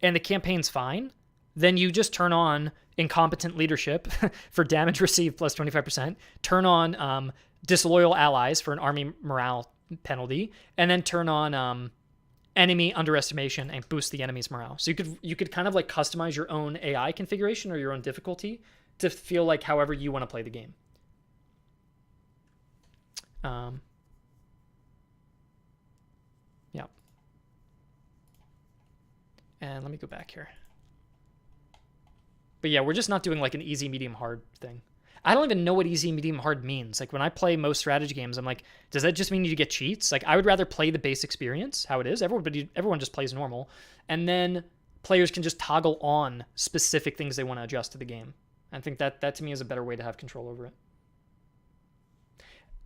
and the campaign's fine, then you just turn on incompetent leadership for damage received plus 25%, turn on disloyal allies for an army morale penalty, and then turn on enemy underestimation and boost the enemy's morale. So you could kind of like customize your own AI configuration or your own difficulty to feel like however you want to play the game. Yeah. And let me go back here. But yeah, we're just not doing like an easy, medium, hard thing. I don't even know what easy, medium, hard means. Like when I play most strategy games, I'm like, does that just mean you get cheats? Like I would rather play the base experience, how it is. Everyone just plays normal. And then players can just toggle on specific things they want to adjust to the game. I think that to me is a better way to have control over it.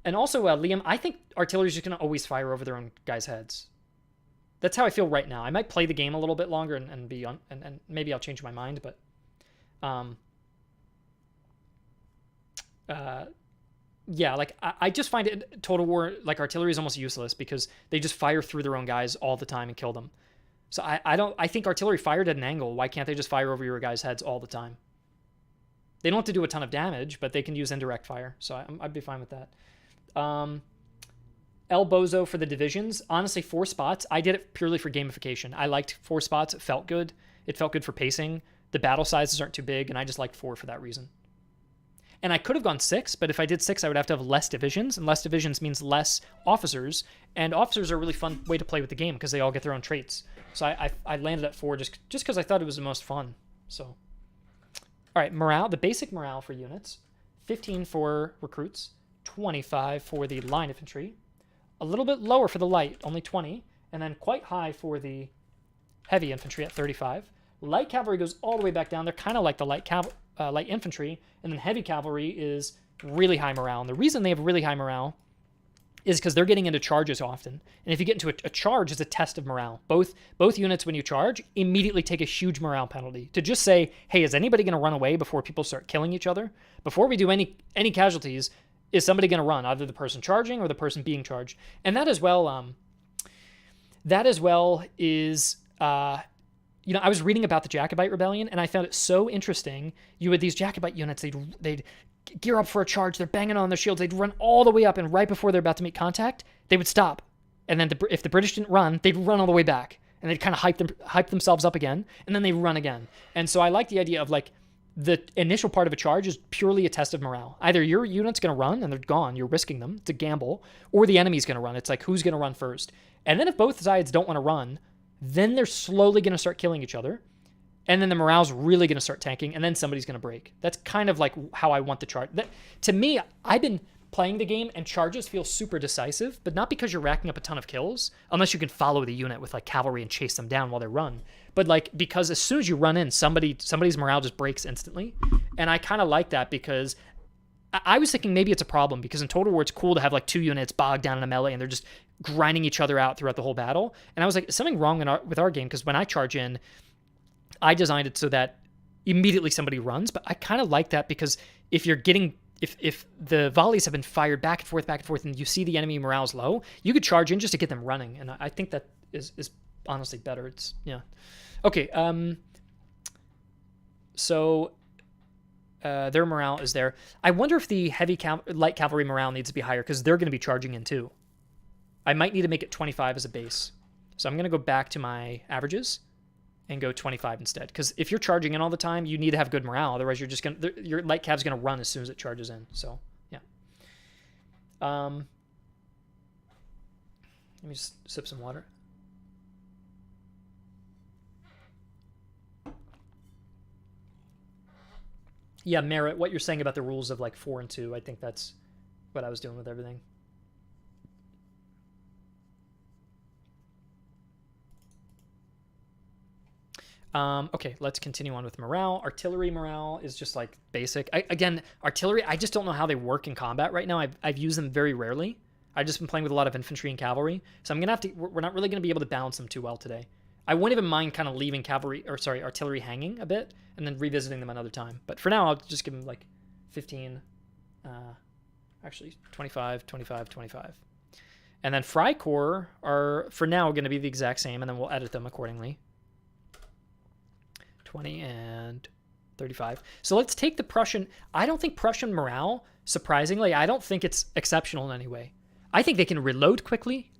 And also, Liam, I think artillery is just going to always fire over their own guys' heads. That's how I feel right now. I might play the game a little bit longer and maybe I'll change my mind, but yeah, like I just find it Total War, like artillery is almost useless because they just fire through their own guys all the time and kill them. So I think artillery fired at an angle. Why can't they just fire over your guys' heads all the time? They don't have to do a ton of damage, but they can use indirect fire. So I'd be fine with that. El Bozo for the divisions. Honestly, 4 spots. I did it purely for gamification. I liked 4 spots. It felt good. It felt good for pacing. The battle sizes aren't too big, and I just liked 4 for that reason. And I could have gone 6, but if I did 6, I would have to have less divisions, and less divisions means less officers, and officers are a really fun way to play with the game because they all get their own traits. So I landed at 4 just because I thought it was the most fun. So, all right, morale, the basic morale for units, 15 for recruits, 25 for the line infantry, a little bit lower for the light, only 20, and then quite high for the heavy infantry at 35. Light cavalry goes all the way back down. They're kind of like the light infantry, and then heavy cavalry is really high morale. And the reason they have really high morale is because they're getting into charges often. And if you get into a charge, it's a test of morale. Both units, when you charge, immediately take a huge morale penalty. To just say, hey, is anybody going to run away before people start killing each other? Before we do any casualties, is somebody going to run? Either the person charging or the person being charged. And that as well is... I was reading about the Jacobite Rebellion, and I found it so interesting. You had these Jacobite units, they'd gear up for a charge, they're banging on their shields, they'd run all the way up, and right before they're about to make contact, they would stop. And then if the British didn't run, they'd run all the way back, and they'd kind of hype themselves up again, and then they run again. And so I like the idea of like, the initial part of a charge is purely a test of morale. Either your unit's going to run, and they're gone, you're risking them, it's a gamble, or the enemy's going to run. It's like, who's going to run first? And then if both sides don't want to run, then they're slowly going to start killing each other. And then the morale's really going to start tanking, and then somebody's going to break. That's kind of like how I want the charge. To me, I've been playing the game, and charges feel super decisive, but not because you're racking up a ton of kills, unless you can follow the unit with like cavalry and chase them down while they run. But like, because as soon as you run in, somebody's morale just breaks instantly. And I kind of like that because I was thinking maybe it's a problem because in Total War it's cool to have like 2 units bogged down in a melee and they're just grinding each other out throughout the whole battle. And I was like, something wrong with our game, because when I charge in, I designed it so that immediately somebody runs. But I kind of like that because if the volleys have been fired back and forth, and you see the enemy morale is low, you could charge in just to get them running. And I think that is honestly better. It's yeah. Okay. So their morale is there. I wonder if the light cavalry morale needs to be higher because they're going to be charging in too. I might need to make it 25 as a base. So I'm going to go back to my averages and go 25 instead. Because if you're charging in all the time, you need to have good morale. Otherwise, your light cav's going to run as soon as it charges in. So, yeah. Let me just sip some water. Yeah, Merritt, what you're saying about the rules of like 4 and 2, I think that's what I was doing with everything. Okay, let's continue on with morale. Artillery morale is just like basic. Again, artillery, I just don't know how they work in combat right now. I've used them very rarely. I've just been playing with a lot of infantry and cavalry. So I'm going to we're not really going to be able to balance them too well today. I wouldn't even mind kind of leaving artillery hanging a bit and then revisiting them another time. But for now, I'll just give them like 15, actually 25, 25, 25. And then freikorps are, for now, going to be the exact same, and then we'll edit them accordingly. 20 and 35. So let's take the Prussian. I don't think Prussian morale, surprisingly, I don't think it's exceptional in any way. I think they can reload quickly.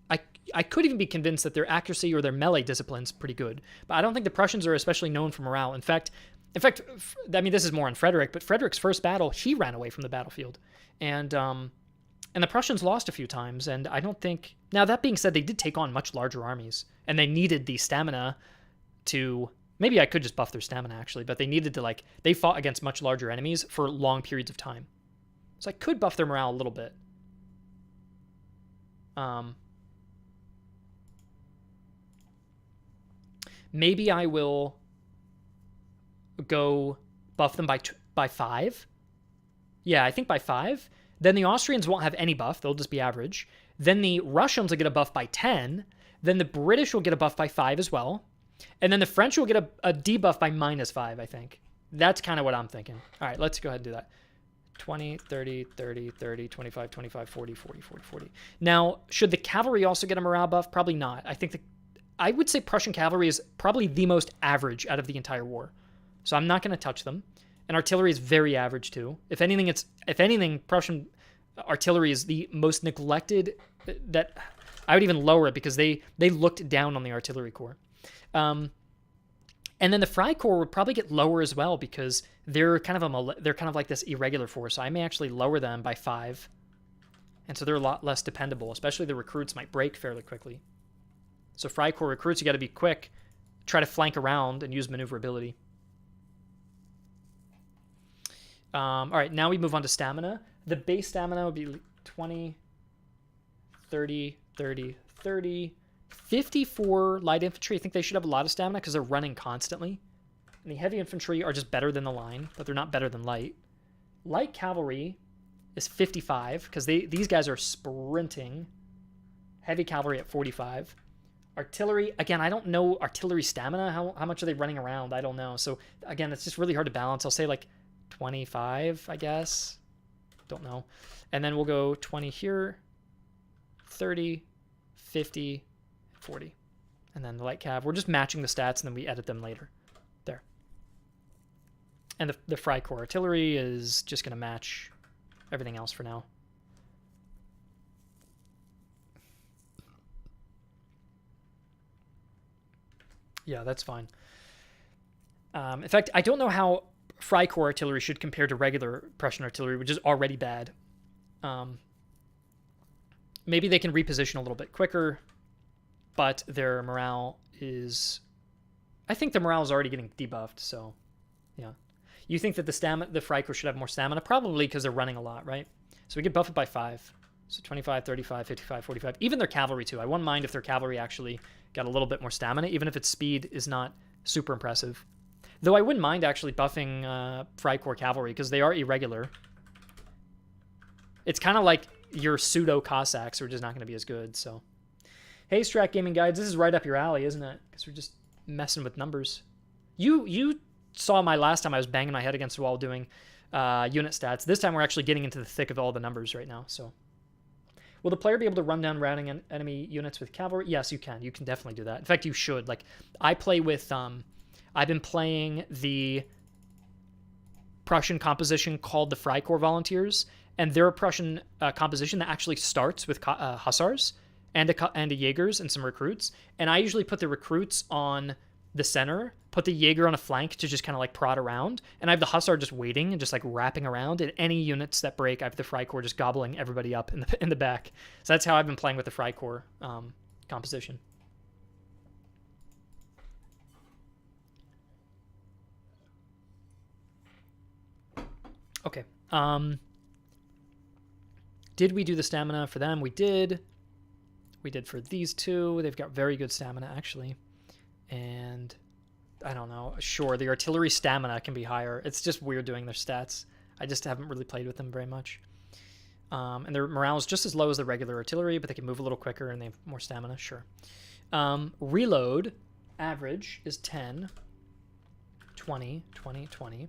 I could even be convinced that their accuracy or their melee discipline's pretty good. But I don't think the Prussians are especially known for morale. In fact, I mean, this is more on Frederick, but Frederick's first battle, he ran away from the battlefield. And the Prussians lost a few times, and I don't think... Now, that being said, they did take on much larger armies, and they needed the stamina to... Maybe I could just buff their stamina, actually, but they needed to, like... They fought against much larger enemies for long periods of time. So I could buff their morale a little bit. Maybe I will go buff them by 5. Yeah, I think by 5. Then the Austrians won't have any buff. They'll just be average. Then the Russians will get a buff by 10. Then the British will get a buff by 5 as well. And then the French will get a debuff by -5, I think. That's kind of what I'm thinking. All right, let's go ahead and do that. 20, 30, 30, 30, 25, 25, 40, 40, 40, 40. Now, should the cavalry also get a morale buff? Probably not. I think I would say Prussian cavalry is probably the most average out of the entire war. So I'm not going to touch them. And artillery is very average too. If anything, Prussian artillery is the most neglected. That I would even lower it because they looked down on the artillery corps. And then the freikorps would probably get lower as well because they're kind of like this irregular force. So I may actually lower them by 5, and so they're a lot less dependable. Especially the recruits might break fairly quickly. So freikorps recruits, you got to be quick, try to flank around, and use maneuverability. All right, now we move on to stamina. The base stamina would be 20, 30, 30, 30, 54 light infantry. I think they should have a lot of stamina because they're running constantly. And the heavy infantry are just better than the line, but they're not better than light. Light cavalry is 55 because these guys are sprinting. Heavy cavalry at 45. Artillery, again, I don't know artillery stamina. How much are they running around? I don't know. So, again, it's just really hard to balance. I'll say like 25, I guess. Don't know. And then we'll go 20 here, 30, 50, 40. And then the light cav. We're just matching the stats, and then we edit them later. There. And the freikorps artillery is just going to match everything else for now. Yeah, that's fine. In fact, I don't know how freikorps artillery should compare to regular Prussian artillery, which is already bad. Maybe they can reposition a little bit quicker, but their morale is... I think the morale is already getting debuffed, so yeah. You think that the freikorps should have more stamina? Probably because they're running a lot, right? So we get buffed by 5. So 25, 35, 55, 45. Even their cavalry, too. I wouldn't mind if their cavalry actually got a little bit more stamina, even if its speed is not super impressive. Though I wouldn't mind actually buffing freikorps cavalry, because they are irregular. It's kind of like your pseudo-Cossacks are just not going to be as good, so... Hey, Strat Gaming Guides, this is right up your alley, isn't it? Because we're just messing with numbers. You saw my last time I was banging my head against the wall doing unit stats. This time we're actually getting into the thick of all the numbers right now, so... Will the player be able to run down routing enemy units with cavalry? Yes, you can. You can definitely do that. In fact, you should. Like, I play with... I've been playing the Prussian composition called the Freikorps Volunteers, and they're a Prussian composition that actually starts with hussars and a Jaegers and some recruits. And I usually put the recruits on the center, put the Jaeger on a flank to just kind of like prod around, and I have the hussar just waiting and just like wrapping around. And any units that break, I have the Freikorps just gobbling everybody up in the back. So that's how I've been playing with the Freikorps composition. Okay. Did we do the stamina for them? We did. We did for these two. They've got very good stamina, actually. And I don't know. Sure, the artillery stamina can be higher. It's just weird doing their stats. I just haven't really played with them very much. And their morale is just as low as the regular artillery, but they can move a little quicker and they have more stamina. Sure. Reload average is 10, 20, 20, 20,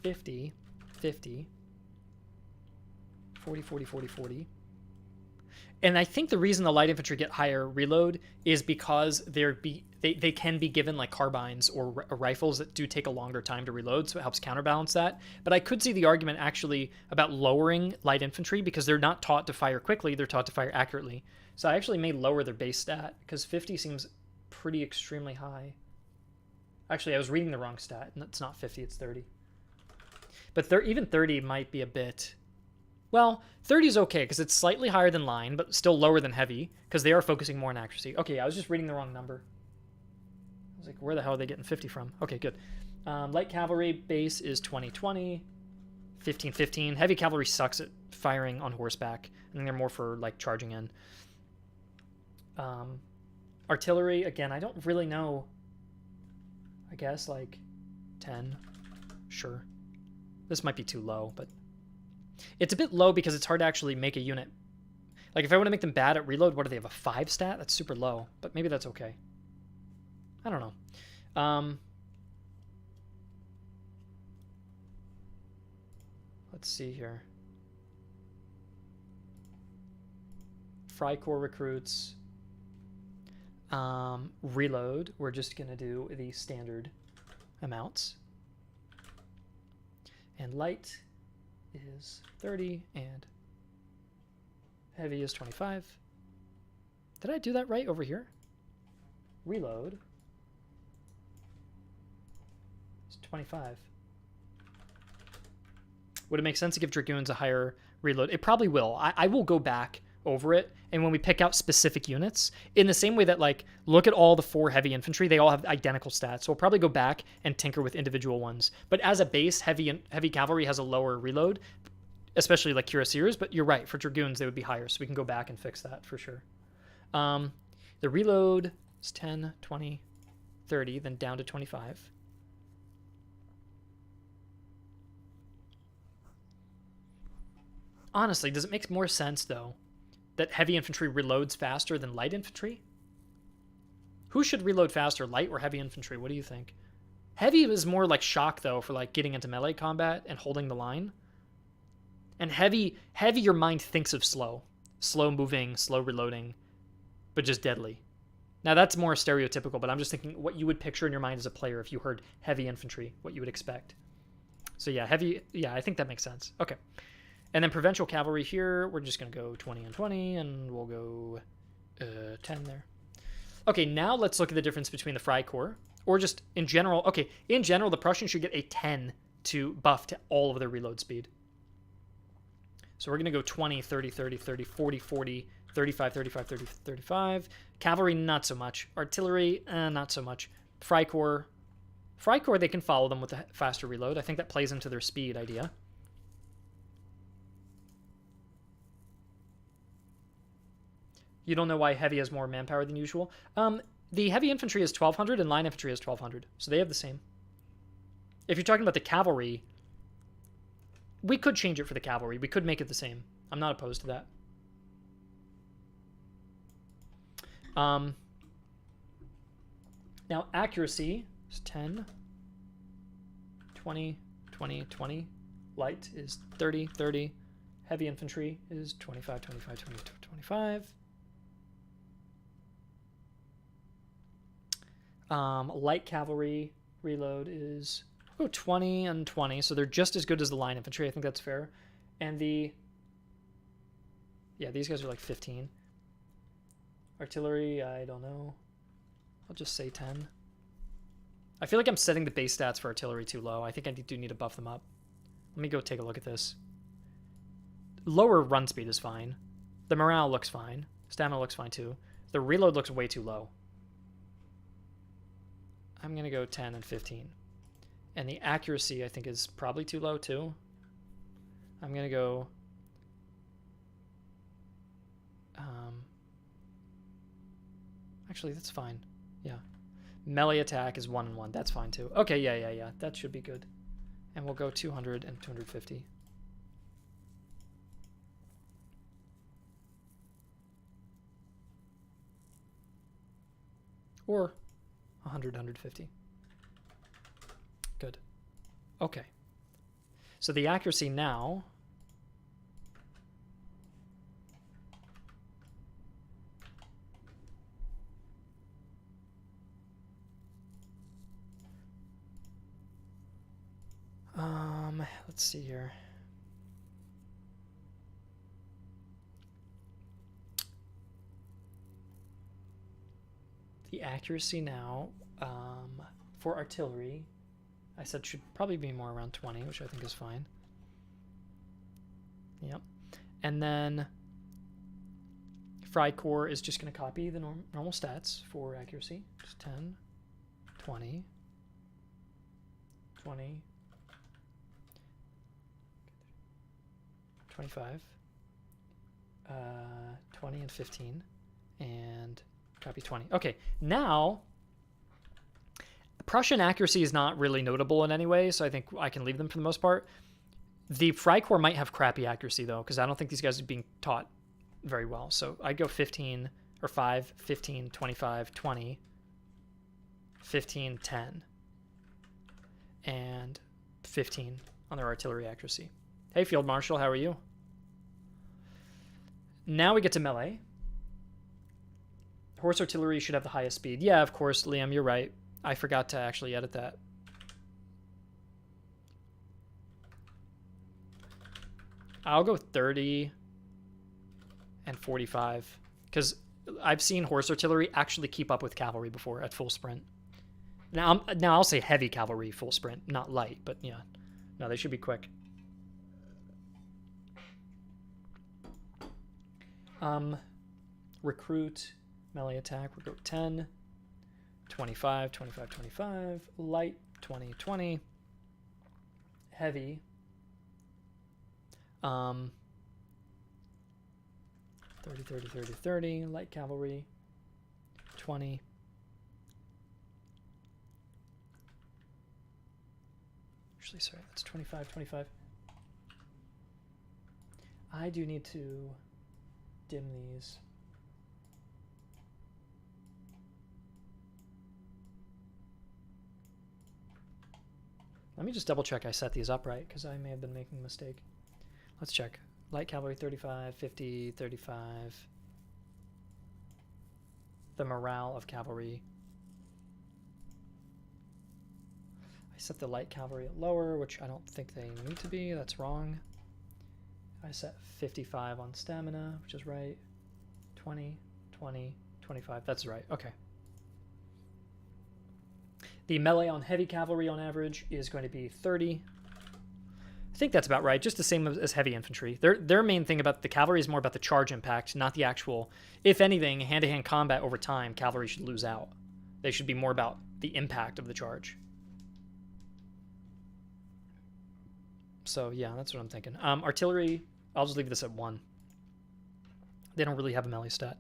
50, 50, 40, 40, 40, 40. And I think the reason the light infantry get higher reload is because they can be given like carbines or rifles that do take a longer time to reload, so it helps counterbalance that. But I could see the argument actually about lowering light infantry because they're not taught to fire quickly, they're taught to fire accurately. So I actually may lower their base stat because 50 seems pretty extremely high. Actually, I was reading the wrong stat. It's not 50, it's 30. But even 30 might be a bit... Well, 30 is okay because it's slightly higher than line, but still lower than heavy because they are focusing more on accuracy. Okay, I was just reading the wrong number. I was like, where the hell are they getting 50 from? Okay, good. Light cavalry base is 20-20, 15-15. Heavy cavalry sucks at firing on horseback. I think they're more for like charging in. Artillery, again, I don't really know. I guess like 10. Sure. This might be too low, but... It's a bit low because it's hard to actually make a unit. Like, if I want to make them bad at reload, what do they have, a 5 stat? That's super low, but maybe that's okay. I don't know. Let's see here. Freikorps recruits. Reload, we're just going to do the standard amounts. And light is 30 and heavy is 25. Did I do that right over here? Reload is 25. Would it make sense to give Dragoons a higher reload? It probably will. I will go back over it, and when we pick out specific units, in the same way that, like, look at all the 4 heavy infantry, they all have identical stats. So we'll probably go back and tinker with individual ones. But as a base, heavy cavalry has a lower reload, especially like cuirassiers. But you're right, for Dragoons they would be higher, so we can go back and fix that for sure. The reload is 10, 20, 30, then down to 25. Honestly, does it make more sense, though, that heavy infantry reloads faster than light infantry? Who should reload faster, light or heavy infantry? What do you think? Heavy is more like shock, though, for like getting into melee combat and holding the line. And heavy, your mind thinks of slow. Slow moving, slow reloading, but just deadly. Now, that's more stereotypical, but I'm just thinking what you would picture in your mind as a player if you heard heavy infantry, what you would expect. So yeah, heavy, yeah, I think that makes sense. Okay. And then provincial cavalry here, we're just going to go 20 and 20, and we'll go 10 there. Okay, now let's look at the difference between the freikorps, or just in general. Okay, in general, the Prussians should get a 10 to buff to all of their reload speed. So we're going to go 20, 30, 30, 30, 40, 40, 35, 35, 30, 35. Cavalry, not so much. Artillery, not so much. Freikorps, they can follow them with a faster reload. I think that plays into their speed idea. You don't know why heavy has more manpower than usual? The heavy infantry is 1,200 and light infantry is 1,200. So they have the same. If you're talking about the cavalry, we could change it for the cavalry. We could make it the same. I'm not opposed to that. Now, accuracy is 10, 20, 20, 20. Light is 30, 30. Heavy infantry is 25, 25, 20, 25. Light cavalry reload is 20 and 20, so they're just as good as the line infantry. I think that's fair. And these guys are like 15. Artillery, I don't know. I'll just say 10. I feel like I'm setting the base stats for artillery too low. I think I do need to buff them up. Let me go take a look at this. Lower run speed is fine. The morale looks fine. Stamina looks fine too. The reload looks way too low. I'm going to go 10 and 15. And the accuracy, I think, is probably too low, too. I'm going to go... actually, that's fine. Yeah. Melee attack is 1 and 1. That's fine, too. Okay, yeah. That should be good. And we'll go 200 and 250. Or 100, 150. Good. Okay. So the accuracy now... let's see here. The accuracy now for artillery, I said should probably be more around 20, which I think is fine. Yep. And then freikorps is just going to copy the normal stats for accuracy. Just 10, 20, 20, 25, 20 and 15, and copy 20. Okay, now Prussian accuracy is not really notable in any way, so I think I can leave them for the most part. The freikorps might have crappy accuracy, though, because I don't think these guys are being taught very well. So I'd go 15, or 5, 15, 25, 20, 15, 10, and 15 on their artillery accuracy. Hey, Field Marshal, how are you? Now we get to melee. Horse artillery should have the highest speed. Yeah, of course, Liam, you're right. I forgot to actually edit that. I'll go 30 and 45 because I've seen horse artillery actually keep up with cavalry before at full sprint. Now I'll say heavy cavalry full sprint, not light, but yeah. No, they should be quick. Recruit, melee attack, we'll go 10, 25, 25, 25, light, 20, 20, heavy, 30, 30, 30, 30, light cavalry, 20, actually, sorry, that's 25, 25. I do need to dim these. Let me just double check I set these up right, because I may have been making a mistake. Let's check. Light cavalry 35, 50, 35. The morale of cavalry. I set the light cavalry at lower, which I don't think they need to be. That's wrong. I set 55 on stamina, which is right. 20, 20, 25. That's right. Okay. The melee on heavy cavalry on average is going to be 30. I think that's about right. Just the same as heavy infantry. Their main thing about the cavalry is more about the charge impact, not the actual. If anything, hand-to-hand combat over time, cavalry should lose out. They should be more about the impact of the charge. So yeah, that's what I'm thinking. Artillery, I'll just leave this at 1. They don't really have a melee stat.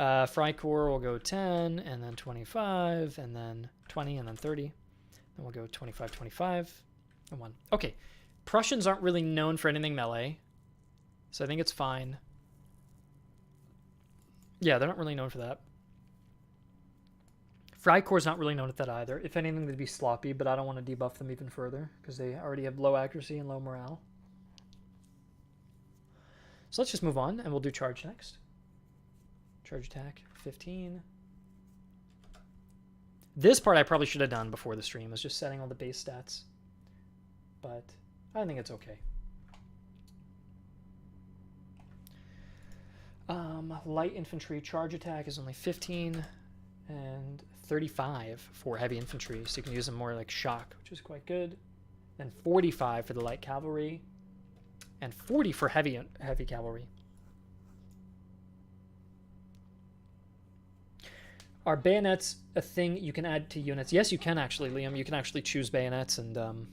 Freikorps will go 10, and then 25, and then 20, and then 30. Then we'll go 25, 25, and 1. Okay, Prussians aren't really known for anything melee, so I think it's fine. Yeah, they're not really known for that. Freikorps not really known at that either. If anything, they'd be sloppy, but I don't want to debuff them even further because they already have low accuracy and low morale. So let's just move on, and we'll do charge next. Charge attack, 15. This part I probably should have done before the stream, is just setting all the base stats. But I think it's okay. Light infantry charge attack is only 15 and 35 for heavy infantry, so you can use them more like shock, which is quite good. Then 45 for the light cavalry, and 40 for heavy cavalry. Are bayonets a thing you can add to units? Yes, you can actually, Liam. You can actually choose bayonets, and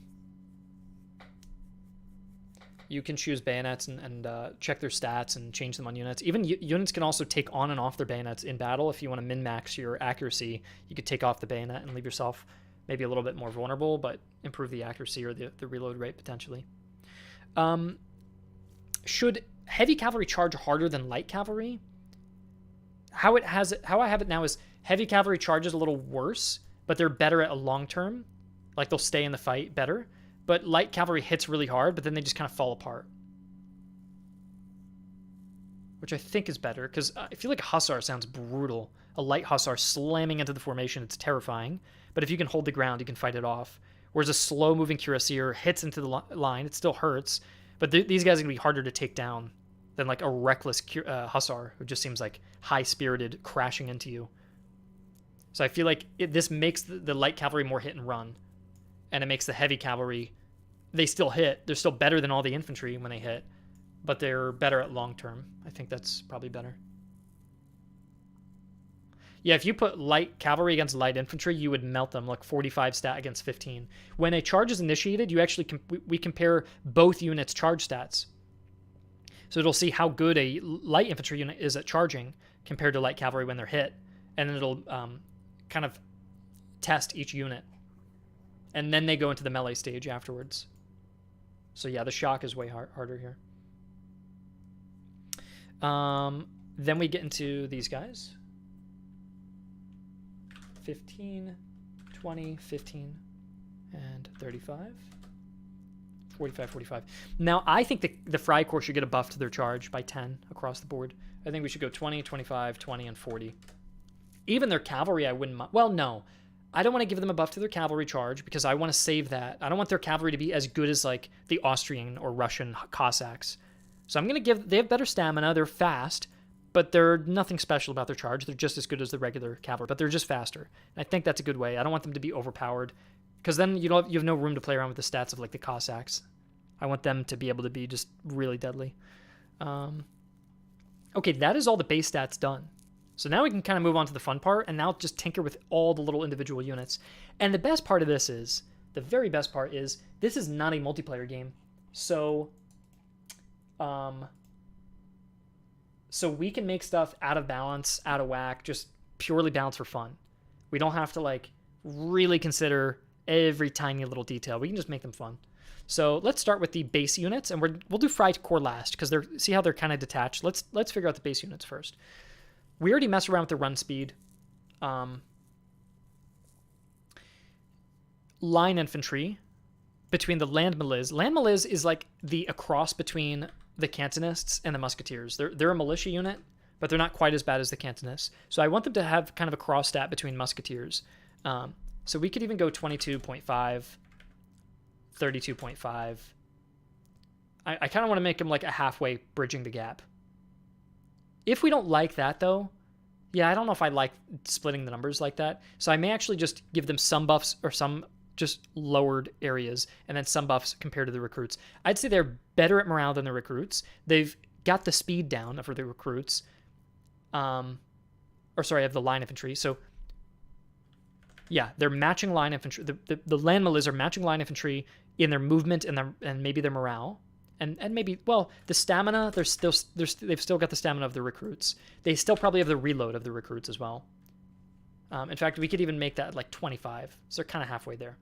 you can choose bayonets and check their stats and change them on units. Even units can also take on and off their bayonets in battle. If you want to min-max your accuracy, you could take off the bayonet and leave yourself maybe a little bit more vulnerable, but improve the accuracy or the reload rate potentially. Should heavy cavalry charge harder than light cavalry? How I have it now is heavy cavalry charges a little worse, but they're better at a long term. Like they'll stay in the fight better. But light cavalry hits really hard, but then they just kind of fall apart. Which I think is better, because I feel like a hussar sounds brutal. A light hussar slamming into the formation, it's terrifying. But if you can hold the ground, you can fight it off. Whereas a slow-moving cuirassier hits into the line, it still hurts. But these guys are going to be harder to take down than like a reckless hussar, who just seems like high-spirited, crashing into you. So I feel like this makes the light cavalry more hit and run. And it makes the heavy cavalry, they still hit. They're still better than all the infantry when they hit. But they're better at long term. I think that's probably better. Yeah, if you put light cavalry against light infantry, you would melt them, like 45 stat against 15. When a charge is initiated, you actually we compare both units' charge stats. So it'll see how good a light infantry unit is at charging compared to light cavalry when they're hit. And then it'll kind of test each unit. And then they go into the melee stage afterwards. So yeah, the shock is way harder here. Then we get into these guys. 15, 20, 15, and 35. 45, 45. Now, I think the freikorps should get a buff to their charge by 10 across the board. I think we should go 20, 25, 20, and 40. Even their cavalry, I wouldn't mind. Well, no. I don't want to give them a buff to their cavalry charge because I want to save that. I don't want their cavalry to be as good as like the Austrian or Russian Cossacks. So I'm going to give, they have better stamina, they're fast, but they're nothing special about their charge. They're just as good as the regular cavalry, but they're just faster. And I think that's a good way. I don't want them to be overpowered because then you have no room to play around with the stats of like the Cossacks. I want them to be able to be just really deadly. Okay, that is all the base stats done. So now we can kind of move on to the fun part and now just tinker with all the little individual units. And the best part of this is, the very best part is, this is not a multiplayer game. So we can make stuff out of balance, out of whack, just purely balanced for fun. We don't have to like really consider every tiny little detail. We can just make them fun. So let's start with the base units, and we'll do freikorps last because see how they're kind of detached. Let's figure out the base units first. We already mess around with the run speed. Line infantry between the land militia. Land militia is like the across between the cantonists and the musketeers. They're a militia unit, but they're not quite as bad as the cantonists. So I want them to have kind of a cross stat between musketeers. So we could even go 22.5, 32.5. I kind of want to make them like a halfway bridging the gap. If we don't like that, though, yeah, I don't know if I like splitting the numbers like that. So I may actually just give them some buffs or some just lowered areas and then some buffs compared to the recruits. I'd say they're better at morale than the recruits. They've got the speed down for the recruits. I have the line infantry. So, yeah, they're matching line infantry. The land militia are matching line infantry in their movement and maybe their morale. And maybe, well, the stamina, they've still got the stamina of the recruits. They still probably have the reload of the recruits as well. In fact, we could even make that like 25. So they're kind of halfway there.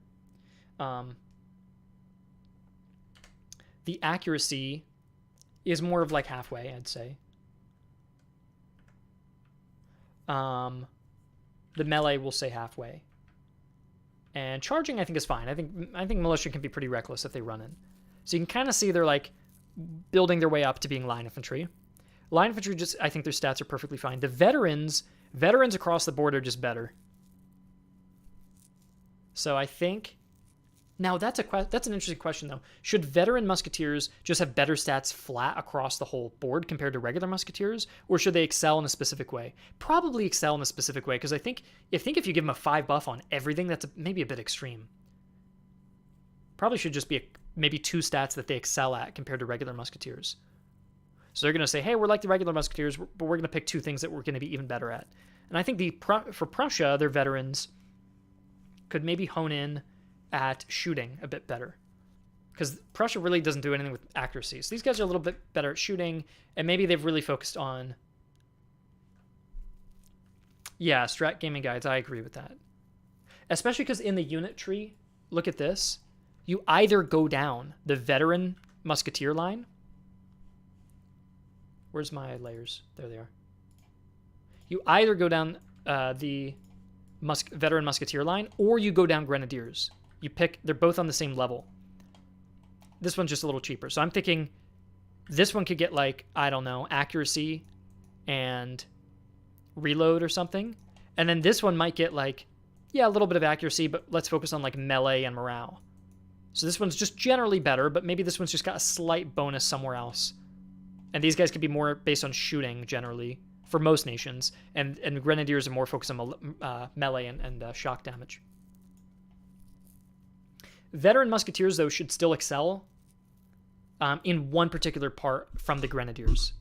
The accuracy is more of like halfway, I'd say. The melee will say halfway. And charging, I think, is fine. I think militia can be pretty reckless if they run in. So you can kind of see they're like building their way up to being line infantry. Line infantry, I think their stats are perfectly fine. The veterans across the board are just better. So I think, now that's an interesting question though. Should veteran musketeers just have better stats flat across the whole board compared to regular musketeers, or should they excel in a specific way? Probably excel in a specific way, because I think if you give them a 5 buff on everything, that's maybe a bit extreme. Probably should just be maybe 2 stats that they excel at compared to regular musketeers. So they're going to say, hey, we're like the regular musketeers, but we're going to pick 2 things that we're going to be even better at. And I think for Prussia, their veterans could maybe hone in at shooting a bit better, because Prussia really doesn't do anything with accuracy. So these guys are a little bit better at shooting, and maybe they've really focused on, yeah, strat gaming guides. I agree with that. Especially because in the unit tree, look at this. You either go down the veteran musketeer line. Where's my layers? There they are. You either go down the veteran musketeer line, or you go down grenadiers. You pick, they're both on the same level. This one's just a little cheaper. So I'm thinking this one could get like, I don't know, accuracy and reload or something. And then this one might get like, yeah, a little bit of accuracy, but let's focus on like melee and morale. So this one's just generally better, but maybe this one's just got a slight bonus somewhere else. And these guys could be more based on shooting generally for most nations. And grenadiers are more focused on melee and shock damage. Veteran musketeers, though, should still excel in one particular part from the grenadiers.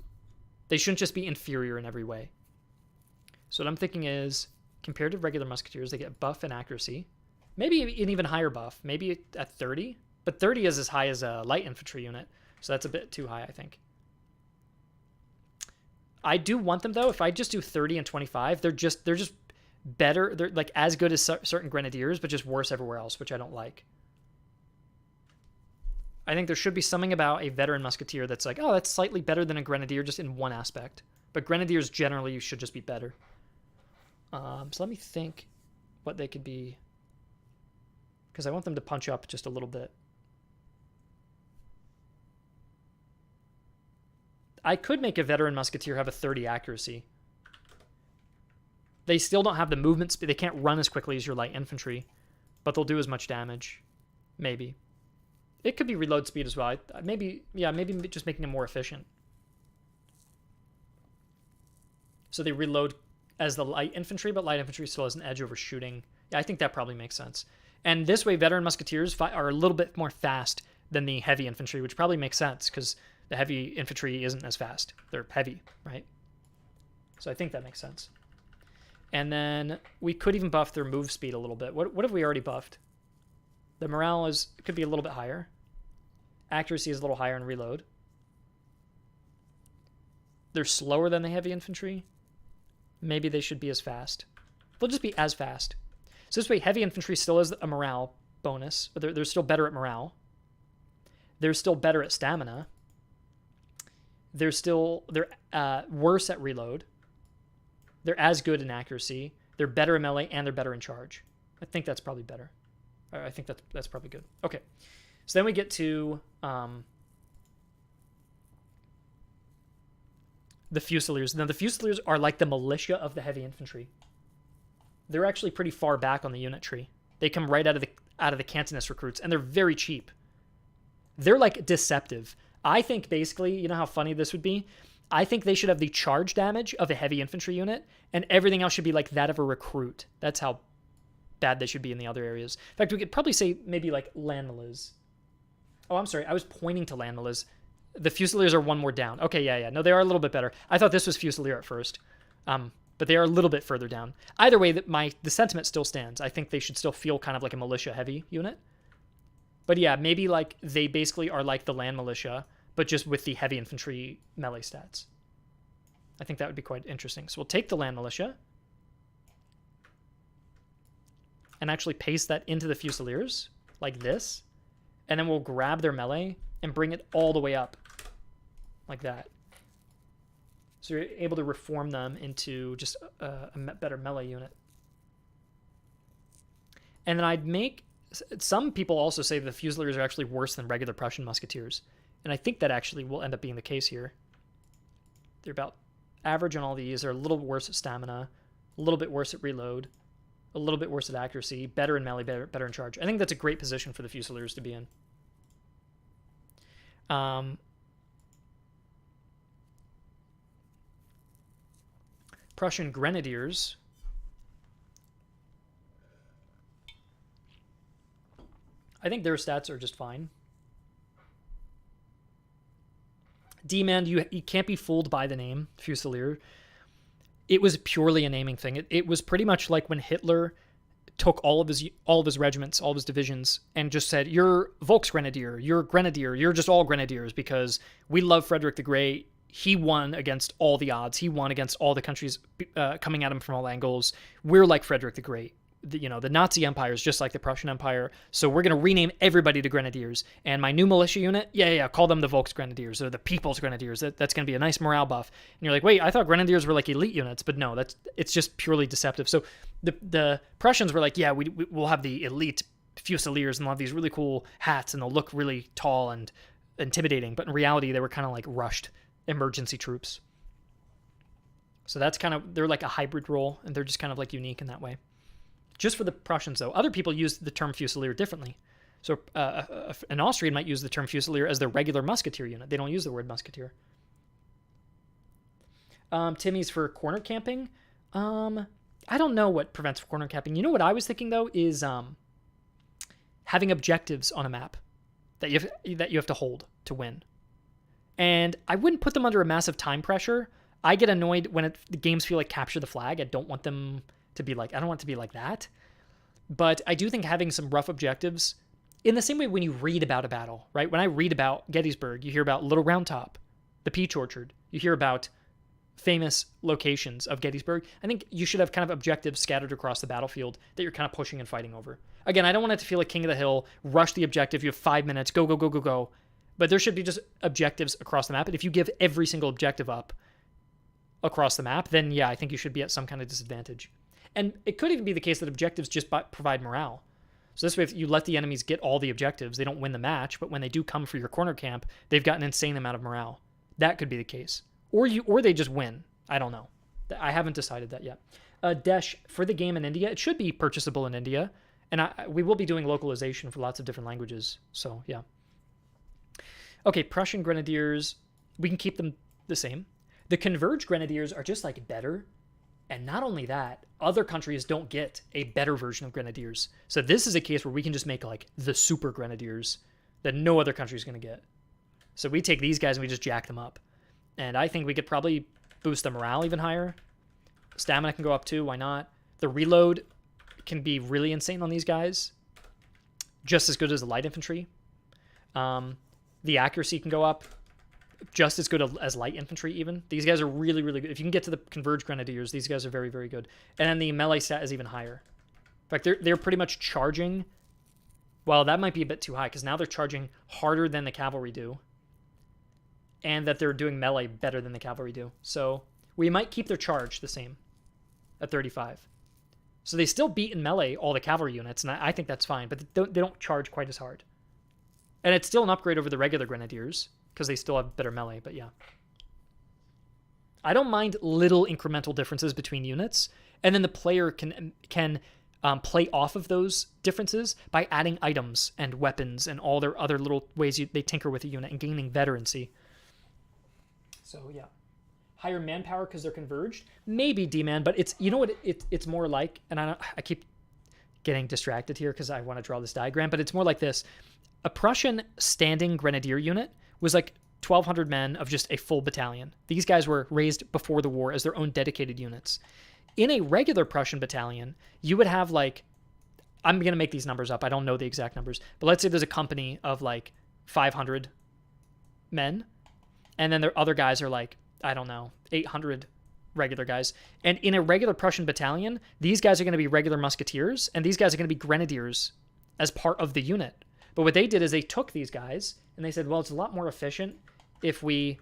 They shouldn't just be inferior in every way. So what I'm thinking is, compared to regular musketeers, they get buff and accuracy. Maybe an even higher buff, maybe at 30. But 30 is as high as a light infantry unit, so that's a bit too high, I think. I do want them, though. If I just do 30 and 25, they're just better. They're like as good as certain grenadiers, but just worse everywhere else, which I don't like. I think there should be something about a veteran musketeer that's like, oh, that's slightly better than a grenadier just in one aspect. But grenadiers generally should just be better. So let me think what they could be, because I want them to punch up just a little bit. I could make a veteran musketeer have a 30 accuracy. They still don't have the movement speed. They can't run as quickly as your light infantry, but they'll do as much damage. Maybe. It could be reload speed as well. Maybe just making them more efficient. So they reload as the light infantry, but light infantry still has an edge over shooting. Yeah, I think that probably makes sense. And this way, veteran musketeers are a little bit more fast than the heavy infantry, which probably makes sense because the heavy infantry isn't as fast. They're heavy, right? So I think that makes sense. And then we could even buff their move speed a little bit. What have we already buffed? The morale could be a little bit higher. Accuracy is a little higher in reload. They're slower than the heavy infantry. Maybe they should be as fast. They'll just be as fast. So this way, heavy infantry still has a morale bonus. But they're still better at morale. They're still better at stamina. They're worse at reload. They're as good in accuracy. They're better in melee, and they're better in charge. I think that's probably better. I think that's probably good. Okay. So then we get to the Fusiliers. Now, the Fusiliers are like the militia of the heavy infantry. They're actually pretty far back on the unit tree. They come right out of the Cantonist recruits, and they're very cheap. They're like deceptive. I think basically, you know how funny this would be? I think they should have the charge damage of a heavy infantry unit, and everything else should be like that of a recruit. That's how bad they should be in the other areas. In fact, we could probably say maybe like Landmilies. Oh, I'm sorry. I was pointing to Landmilies. The Fusiliers are one more down. Okay, yeah. No, they are a little bit better. I thought this was Fusilier at first, but they are a little bit further down. Either way, the sentiment still stands. I think they should still feel kind of like a militia-heavy unit. But yeah, maybe like they basically are like the land militia, but just with the heavy infantry melee stats. I think that would be quite interesting. So we'll take the land militia and actually paste that into the Fusiliers like this. And then we'll grab their melee and bring it all the way up like that. So you're able to reform them into just a better melee unit. And then I'd make... Some people also say the Fusiliers are actually worse than regular Prussian musketeers. And I think that actually will end up being the case here. They're about average on all these. They're a little worse at stamina, a little bit worse at reload, a little bit worse at accuracy, better in melee, better in charge. I think that's a great position for the Fusiliers to be in. Prussian Grenadiers. I think their stats are just fine. D-Man, you can't be fooled by the name Fusilier. It was purely a naming thing. It was pretty much like when Hitler took all of his regiments, all of his divisions, and just said, "You're Volksgrenadier, you're Grenadier, you're just all Grenadiers because we love Frederick the Great. He won against all the odds. He won against all the countries coming at him from all angles. We're like Frederick the Great. The Nazi Empire is just like the Prussian Empire, so we're going to rename everybody to Grenadiers. And my new militia unit, call them the Volksgrenadiers or the People's Grenadiers. That's going to be a nice morale buff." And you're like, wait, I thought Grenadiers were like elite units, but no, it's just purely deceptive. So the Prussians were like, yeah, we'll have the elite Fusiliers and they'll have these really cool hats and they'll look really tall and intimidating, but in reality, they were kind of like rushed emergency troops. So that's kind of, they're like a hybrid role, and they're just kind of like unique in that way. Just for the Prussians, though. Other people use the term Fusilier differently. So an Austrian might use the term Fusilier as their regular musketeer unit. They don't use the word musketeer. Timmy's for corner camping. I don't know what prevents corner camping. You know what I was thinking, though, is having objectives on a map that you have to hold to win. And I wouldn't put them under a massive time pressure. I get annoyed when the games feel like capture the flag. I don't want them to be like, I don't want it to be like that. But I do think having some rough objectives, in the same way when you read about a battle, right? When I read about Gettysburg, you hear about Little Round Top, the Peach Orchard. You hear about famous locations of Gettysburg. I think you should have kind of objectives scattered across the battlefield that you're kind of pushing and fighting over. Again, I don't want it to feel like King of the Hill, rush the objective, you have 5 minutes, go, go, go, go, go. But there should be just objectives across the map. And if you give every single objective up across the map, then yeah, I think you should be at some kind of disadvantage. And it could even be the case that objectives just provide morale. So this way, if you let the enemies get all the objectives, they don't win the match, but when they do come for your corner camp, they've got an insane amount of morale. That could be the case. Or they just win. I don't know. I haven't decided that yet. Desh, for the game in India, it should be purchasable in India. And we will be doing localization for lots of different languages. So, yeah. Okay, Prussian Grenadiers, we can keep them the same. The Converged Grenadiers are just like better. And not only that, other countries don't get a better version of Grenadiers. So this is a case where we can just make like the super Grenadiers that no other country is going to get. So we take these guys and we just jack them up. And I think we could probably boost the morale even higher. Stamina can go up too, why not? The reload can be really insane on these guys. Just as good as the light infantry. The accuracy can go up. Just as good as light infantry even. These guys are really, really good. If you can get to the Converged Grenadiers, these guys are very, very good. And then the melee stat is even higher. In fact, they're pretty much charging. Well, that might be a bit too high because now they're charging harder than the cavalry do. And that they're doing melee better than the cavalry do. So we might keep their charge the same at 35. So they still beat in melee all the cavalry units, and I think that's fine, but they don't charge quite as hard. And it's still an upgrade over the regular Grenadiers, because they still have better melee, but yeah. I don't mind little incremental differences between units, and then the player can play off of those differences by adding items and weapons and all their other little ways they tinker with a unit and gaining veterancy. So yeah. Higher manpower because they're converged? Maybe D-man, but it's, you know what it's more like, and I keep getting distracted here because I want to draw this diagram, but it's more like this. A Prussian standing grenadier unit was like 1,200 men of just a full battalion. These guys were raised before the war as their own dedicated units. In a regular Prussian battalion, you would have like, I'm going to make these numbers up. I don't know the exact numbers, but let's say there's a company of like 500 men, and then their other guys are like, I don't know, 800 regular guys. And in a regular Prussian battalion, these guys are going to be regular musketeers, and these guys are going to be grenadiers as part of the unit. But what they did is they took these guys, and they said, well, it's a lot more efficient if we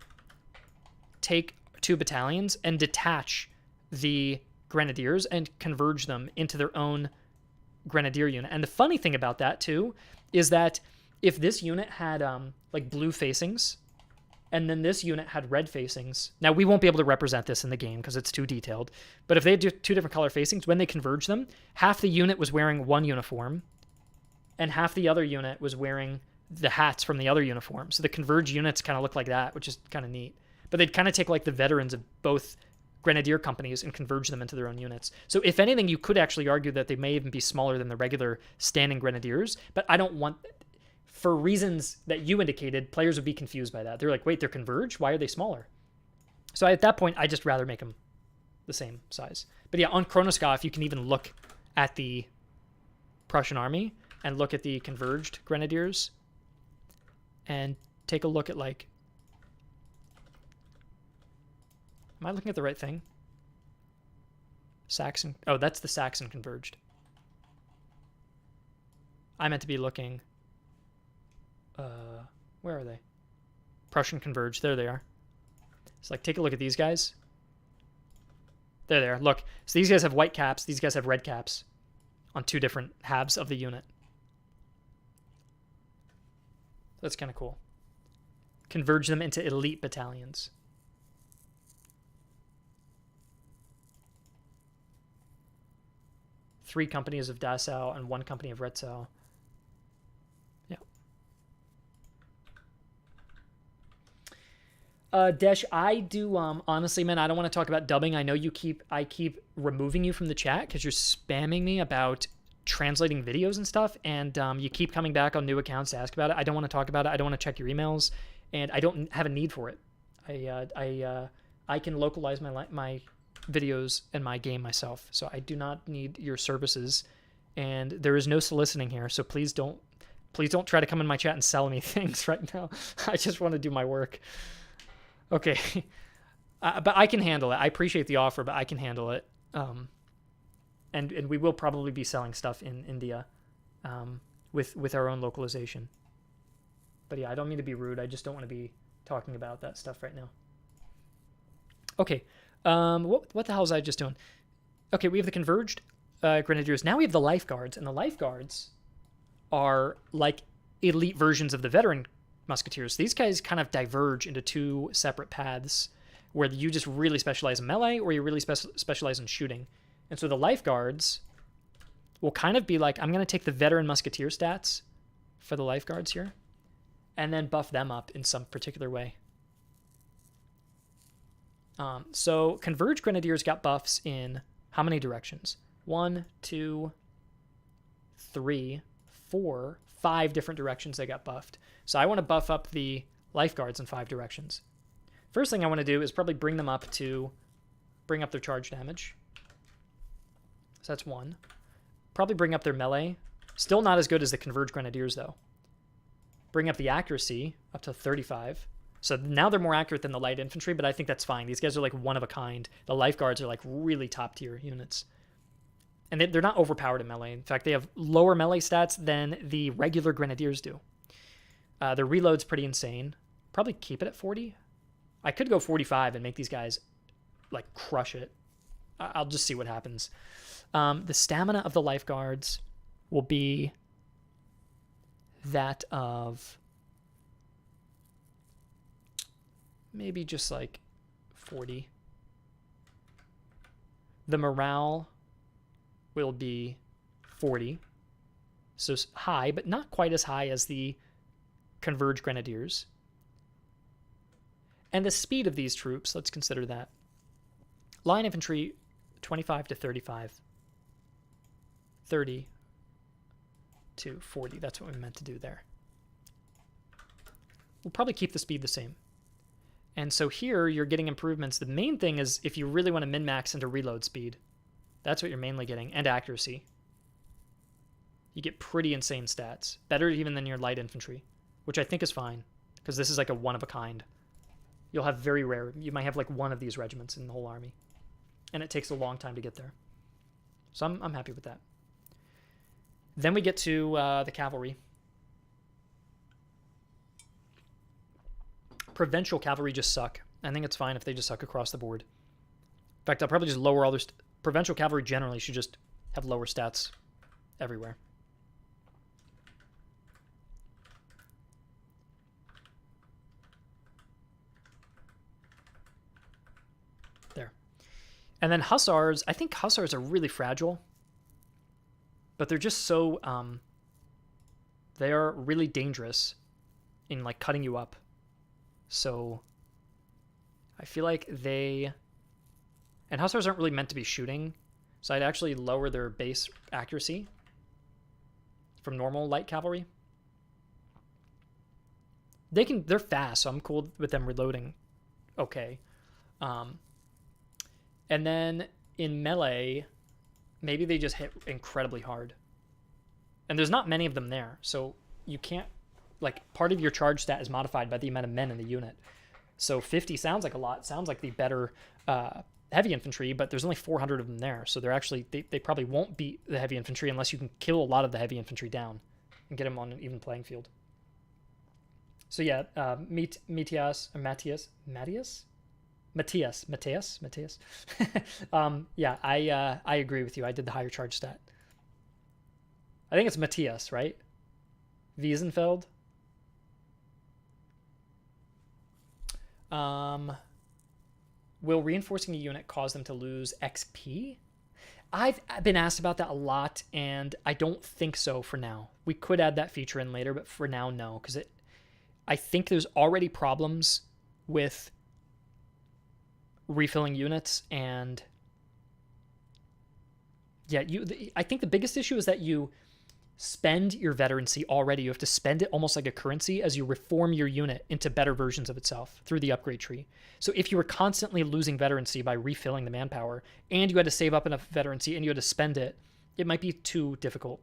take 2 battalions and detach the grenadiers and converge them into their own grenadier unit. And the funny thing about that, too, is that if this unit had like blue facings, and then this unit had red facings. Now, we won't be able to represent this in the game because it's too detailed. But if they had 2 different color facings, when they converge them, half the unit was wearing one uniform, and half the other unit was wearing the hats from the other uniform. So the converged units kind of look like that, which is kind of neat. But they'd kind of take like the veterans of both grenadier companies and converge them into their own units. So if anything, you could actually argue that they may even be smaller than the regular standing grenadiers, but I don't want... For reasons that you indicated, players would be confused by that. They're like, wait, they're converged? Why are they smaller? So at that point, I just rather make them the same size. But yeah, on Chronoskoph, you can even look at the Prussian army and look at the converged grenadiers and take a look at like... Am I looking at the right thing? Saxon... Oh, that's the Saxon converged. I meant to be looking... where are they? Prussian converged. There they are. So like, take a look at these guys. There they are. Look. So these guys have white caps. These guys have red caps on 2 different halves of the unit. That's kind of cool. Converge them into elite battalions. Three companies of Dachau and 1 company of Retzau. Desh, I do, honestly, man, I don't want to talk about dubbing. I know I keep removing you from the chat because you're spamming me about translating videos and stuff, and you keep coming back on new accounts to ask about it. I don't want to talk about it. I don't want to check your emails, and I don't have a need for it. I can localize my videos and my game myself, so I do not need your services, and there is no soliciting here, so please don't try to come in my chat and sell me things right now. I just want to do my work. Okay, but I can handle it. I appreciate the offer, but I can handle it. And we will probably be selling stuff in India with our own localization. But yeah, I don't mean to be rude. I just don't want to be talking about that stuff right now. Okay, what the hell was I just doing? Okay, we have the converged grenadiers. Now we have the lifeguards, and the lifeguards are like elite versions of the veteran musketeers. These guys kind of diverge into 2 separate paths where you just really specialize in melee or you really specialize in shooting. And so the lifeguards will kind of be like, I'm going to take the veteran musketeer stats for the lifeguards here and then buff them up in some particular way. So Converge Grenadiers got buffs in how many directions? 1, 2, 3, 4, 5 different directions they got buffed. So I want to buff up the lifeguards in 5 directions. First thing I want to do is probably bring up their charge damage. So that's 1. Probably bring up their melee. Still not as good as the Converge Grenadiers, though. Bring up the accuracy up to 35. So now they're more accurate than the light infantry, but I think that's fine. These guys are like one of a kind. The lifeguards are like really top tier units. And they're not overpowered in melee. In fact, they have lower melee stats than the regular Grenadiers do. Their reload's pretty insane. Probably keep it at 40. I could go 45 and make these guys like crush it. I'll just see what happens. The stamina of the lifeguards will be that of maybe just like 40. The morale will be 40. So high, but not quite as high as the Converge Grenadiers. And the speed of these troops, let's consider that. Line infantry, 25 to 35. 30 to 40. That's what we meant to do there. We'll probably keep the speed the same. And so here you're getting improvements. The main thing is if you really want to min-max into reload speed, that's what you're mainly getting, and accuracy. You get pretty insane stats. Better even than your light infantry, which I think is fine, because this is like a one-of-a-kind. You'll have very rare. You might have like one of these regiments in the whole army, and it takes a long time to get there. So I'm happy with that. Then we get to the cavalry. Provincial cavalry just suck. I think it's fine if they just suck across the board. In fact, I'll probably just lower all their... Provincial cavalry generally should just have lower stats everywhere. There. And then hussars, I think hussars are really fragile. But they're just so... they are really dangerous in like cutting you up. So I feel like they... And hussars aren't really meant to be shooting, so I'd actually lower their base accuracy from normal light cavalry. They're fast, so I'm cool with them reloading okay. And then in melee, maybe they just hit incredibly hard. And there's not many of them there, so you can't... Like, part of your charge stat is modified by the amount of men in the unit. So 50 sounds like a lot. Sounds like the better heavy infantry, but there's only 400 of them there. So they're actually... They probably won't beat the heavy infantry unless you can kill a lot of the heavy infantry down and get them on an even playing field. So yeah, Matthias. Yeah, I agree with you. I did the higher charge stat. I think it's Matthias, right? Wiesenfeld. Will reinforcing a unit cause them to lose XP? I've been asked about that a lot, and I don't think so for now. We could add that feature in later, but for now, no, because I think there's already problems with refilling units, and yeah, I think the biggest issue is that you spend your veterancy already. You have to spend it almost like a currency as you reform your unit into better versions of itself through the upgrade tree. So if you were constantly losing veterancy by refilling the manpower, and you had to save up enough veterancy and you had to spend it, it might be too difficult.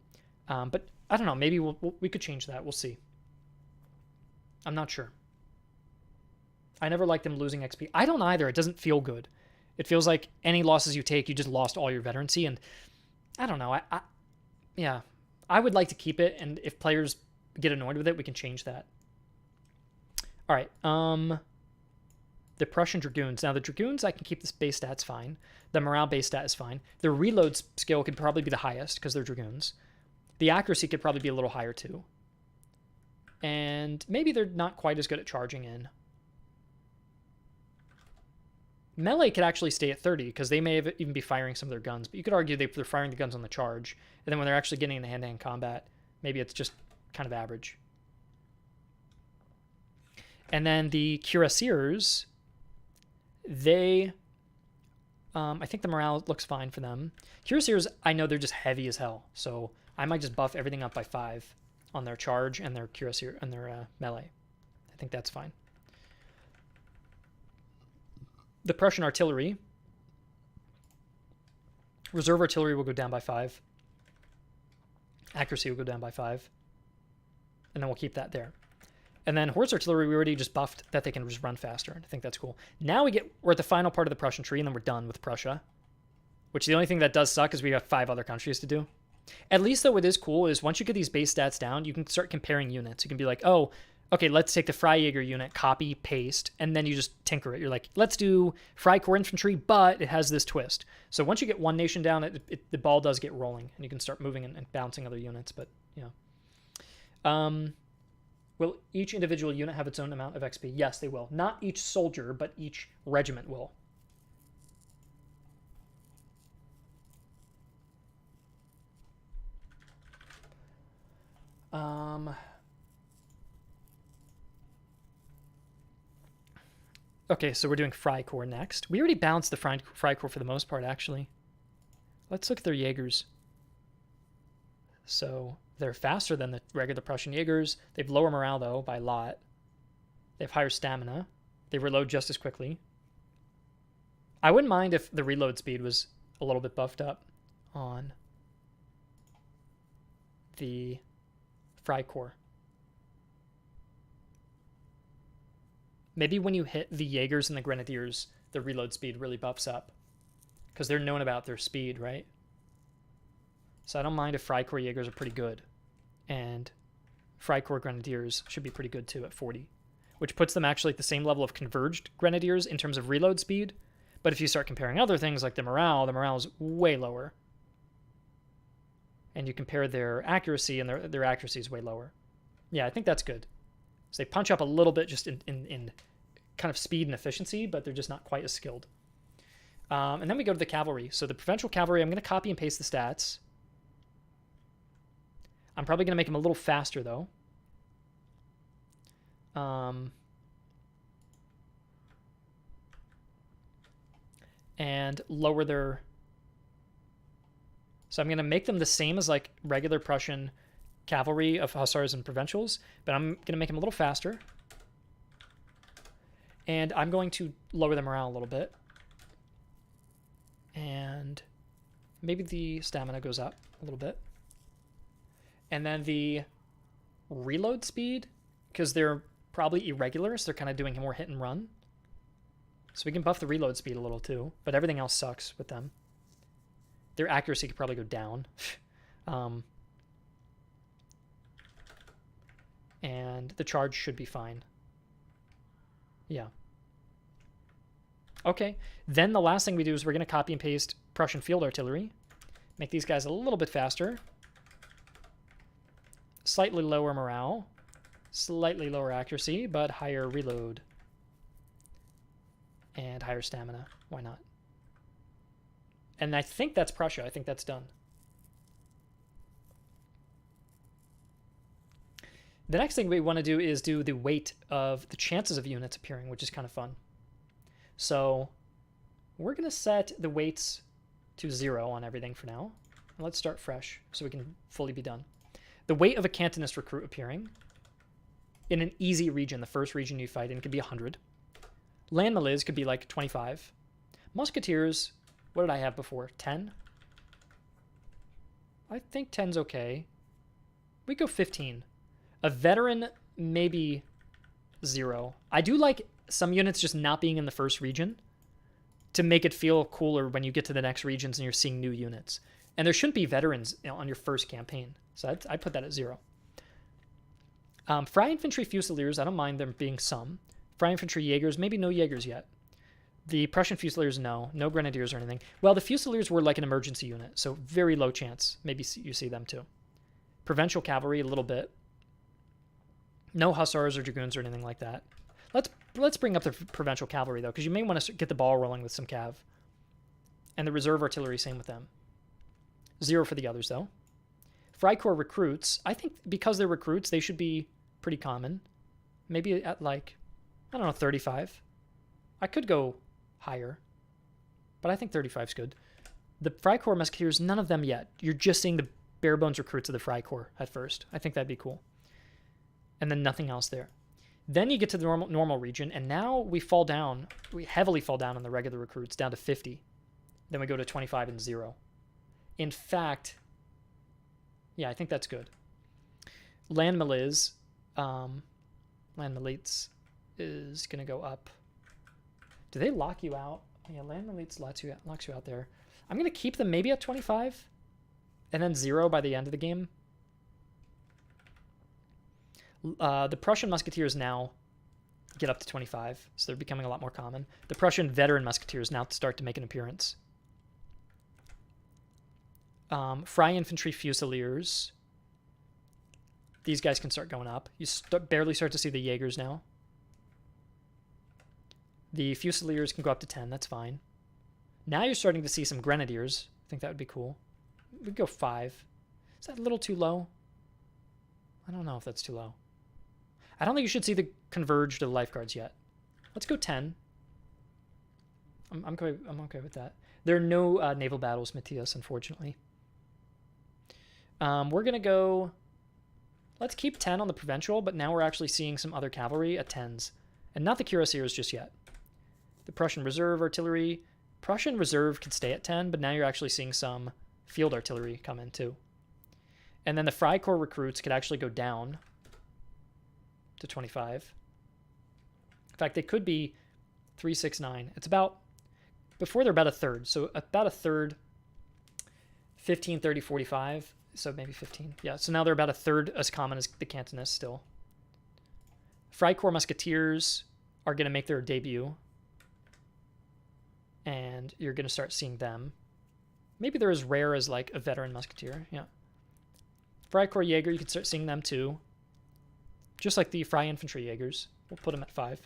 But I don't know, maybe we could change that. We'll see. I'm not sure. I never liked them losing XP. I don't either. It doesn't feel good. It feels like any losses you take, you just lost all your veterancy, and I don't know. Yeah. I would like to keep it, and if players get annoyed with it, we can change that. All right. The Prussian Dragoons. Now, the Dragoons, I can keep this base stats fine. The morale base stat is fine. The reload skill could probably be the highest because they're Dragoons. The accuracy could probably be a little higher, too. And maybe they're not quite as good at charging in. Melee could actually stay at 30 because they may even be firing some of their guns, but you could argue they're firing the guns on the charge, and then when they're actually getting into hand-to-hand combat, maybe it's just kind of average. And then the cuirassiers, they, I think the morale looks fine for them. Cuirassiers, I know they're just heavy as hell, so I might just buff everything up by 5 on their charge and their cuirassier and their melee. I think that's fine. The Prussian artillery, reserve artillery will go down by 5. Accuracy will go down by 5. And then we'll keep that there. And then horse artillery, we already just buffed that they can just run faster. I think that's cool. Now we're at the final part of the Prussian tree, and then we're done with Prussia. Which the only thing that does suck is we have 5 other countries to do. At least, though, what is cool is once you get these base stats down, you can start comparing units. You can be like, oh, okay, let's take the Freijager unit, copy, paste, and then you just tinker it. You're like, let's do Freikorps infantry, but it has this twist. So once you get one nation down, the ball does get rolling, and you can start moving and bouncing other units. But, you know. Will each individual unit have its own amount of XP? Yes, they will. Not each soldier, but each regiment will. Okay, so we're doing Freikorps next. We already bounced the Freikorps for the most part, actually. Let's look at their Jaegers. So they're faster than the regular Prussian Jaegers. They have lower morale, though, by a lot. They have higher stamina. They reload just as quickly. I wouldn't mind if the reload speed was a little bit buffed up on the Freikorps. Maybe when you hit the Jaegers and the Grenadiers, the reload speed really buffs up. Because they're known about their speed, right? So I don't mind if Freikorps Jaegers are pretty good. And Freikorps Grenadiers should be pretty good too at 40. Which puts them actually at the same level of converged Grenadiers in terms of reload speed. But if you start comparing other things like the morale is way lower. And you compare their accuracy, and their accuracy is way lower. Yeah, I think that's good. So they punch up a little bit just in kind of speed and efficiency, but they're just not quite as skilled. And then we go to the cavalry. So the provincial cavalry, I'm going to copy and paste the stats. I'm probably going to make them a little faster, though. And lower their... So I'm going to make them the same as like regular Prussian cavalry of hussars and provincials, but I'm going to make them a little faster. And I'm going to lower the morale a little bit. And maybe the stamina goes up a little bit. And then the reload speed, because they're probably irregular, so they're kind of doing more hit and run. So we can buff the reload speed a little too, but everything else sucks with them. Their accuracy could probably go down. And the charge should be fine. Yeah. Okay, then the last thing we do is we're going to copy and paste Prussian field artillery. Make these guys a little bit faster. Slightly lower morale. Slightly lower accuracy, but higher reload. And higher stamina. Why not? And I think that's Prussia. I think that's done. The next thing we want to do is do the weight of the chances of units appearing, which is kind of fun. So we're going to set the weights to 0 on everything for now. And let's start fresh so we can fully be done. The weight of a Cantonist recruit appearing in an easy region, the first region you fight in, could be 100. Land Malays could be like 25. Musketeers, what did I have before? 10? I think 10's okay. We go 15. A veteran, maybe 0. I do like some units just not being in the first region to make it feel cooler when you get to the next regions and you're seeing new units. And there shouldn't be veterans, on your first campaign. So I'd put that at 0. Frey Infantry Fusiliers, I don't mind there being some. Frey Infantry Jaegers, maybe no Jaegers yet. The Prussian Fusiliers, no. No Grenadiers or anything. Well, the Fusiliers were like an emergency unit, so very low chance. Maybe you see them too. Provincial Cavalry, a little bit. No Hussars or Dragoons or anything like that. Let's bring up the provincial cavalry, though, because you may want to get the ball rolling with some cav. And the reserve artillery, same with them. 0 for the others, though. Freikorps recruits, I think because they're recruits, they should be pretty common. Maybe at like, I don't know, 35. I could go higher, but I think 35 is good. The Freikorps Musketeers, none of them yet. You're just seeing the bare bones recruits of the Freikorps at first. I think that'd be cool. And then nothing else there. Then you get to the normal region, and now we fall down. We heavily fall down on the regular recruits, down to 50. Then we go to 25 and 0. In fact, yeah, I think that's good. Land Milites is going to go up. Do they lock you out? Yeah, Land Milites locks you out there. I'm going to keep them maybe at 25 and then 0 by the end of the game. The Prussian Musketeers now get up to 25, so they're becoming a lot more common. The Prussian Veteran Musketeers now start to make an appearance. Frey Infantry Fusiliers. These guys can start going up. You barely start to see the Jaegers now. The Fusiliers can go up to 10. That's fine. Now you're starting to see some Grenadiers. I think that would be cool. We'd go 5. Is that a little too low? I don't know if that's too low. I don't think you should see the Converge to the Lifeguards yet. Let's go 10. I'm okay with that. There are no naval battles, Matthias, unfortunately. We're going to go... Let's keep 10 on the Provincial, but now we're actually seeing some other cavalry at 10s. And not the Cuirassiers just yet. The Prussian Reserve Artillery. Prussian Reserve could stay at 10, but now you're actually seeing some field artillery come in too. And then the Freikorps recruits could actually go down to 25. In fact, they could be 3, 6, 9. It's about... Before they're about a third. So about a third, 15, 30, 45. So maybe 15. Yeah, so now they're about a third as common as the Cantonists still. Freikorps Musketeers are going to make their debut. And you're going to start seeing them. Maybe they're as rare as like a Veteran Musketeer. Yeah. Freikorps Jaeger, you can start seeing them too. Just like the Frey Infantry Jaegers. We'll put them at 5.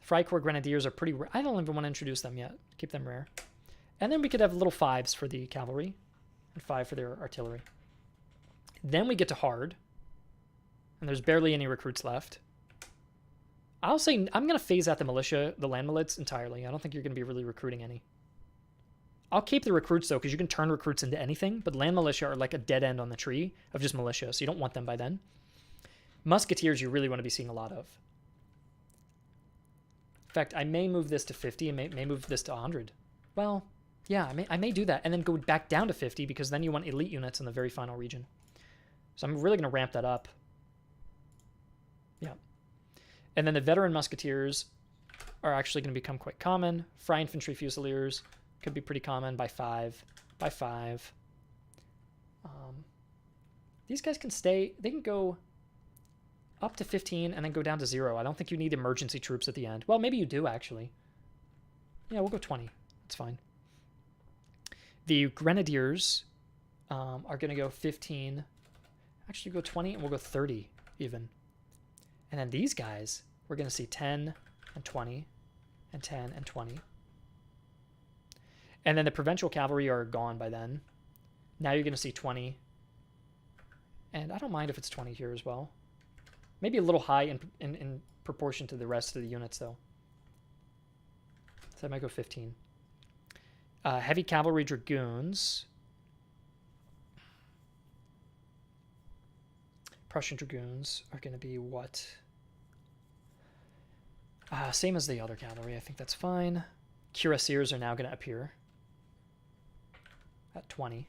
Freikorps Grenadiers are pretty rare. I don't even want to introduce them yet. Keep them rare. And then we could have little 5s for the cavalry. And 5 for their artillery. Then we get to hard. And there's barely any recruits left. I'll say I'm going to phase out the militia, the land milites entirely. I don't think you're going to be really recruiting any. I'll keep the recruits though, because you can turn recruits into anything, but land militia are like a dead end on the tree of just militia, so you don't want them by then. Musketeers you really want to be seeing a lot of. In fact, I may move this to 50 and may move this to 100. Well, yeah, I may do that and then go back down to 50 because then you want elite units in the very final region. So I'm really going to ramp that up. Yeah. And then the veteran musketeers are actually going to become quite common. Frey Infantry Fusiliers could be pretty common by 5. By 5. These guys can stay. They can go up to 15 and then go down to 0. I don't think you need emergency troops at the end. Well, maybe you do, actually. Yeah, we'll go 20. That's fine. The Grenadiers are going to go 15. Actually, go 20 and we'll go 30 even. And then these guys, we're going to see 10 and 20 and 10 and 20. And then the provincial cavalry are gone by then. Now you're going to see 20. And I don't mind if it's 20 here as well. Maybe a little high in proportion to the rest of the units, though. So I might go 15. Heavy cavalry dragoons. Prussian dragoons are going to be what? Same as the other cavalry. I think that's fine. Cuirassiers are now going to appear at 20.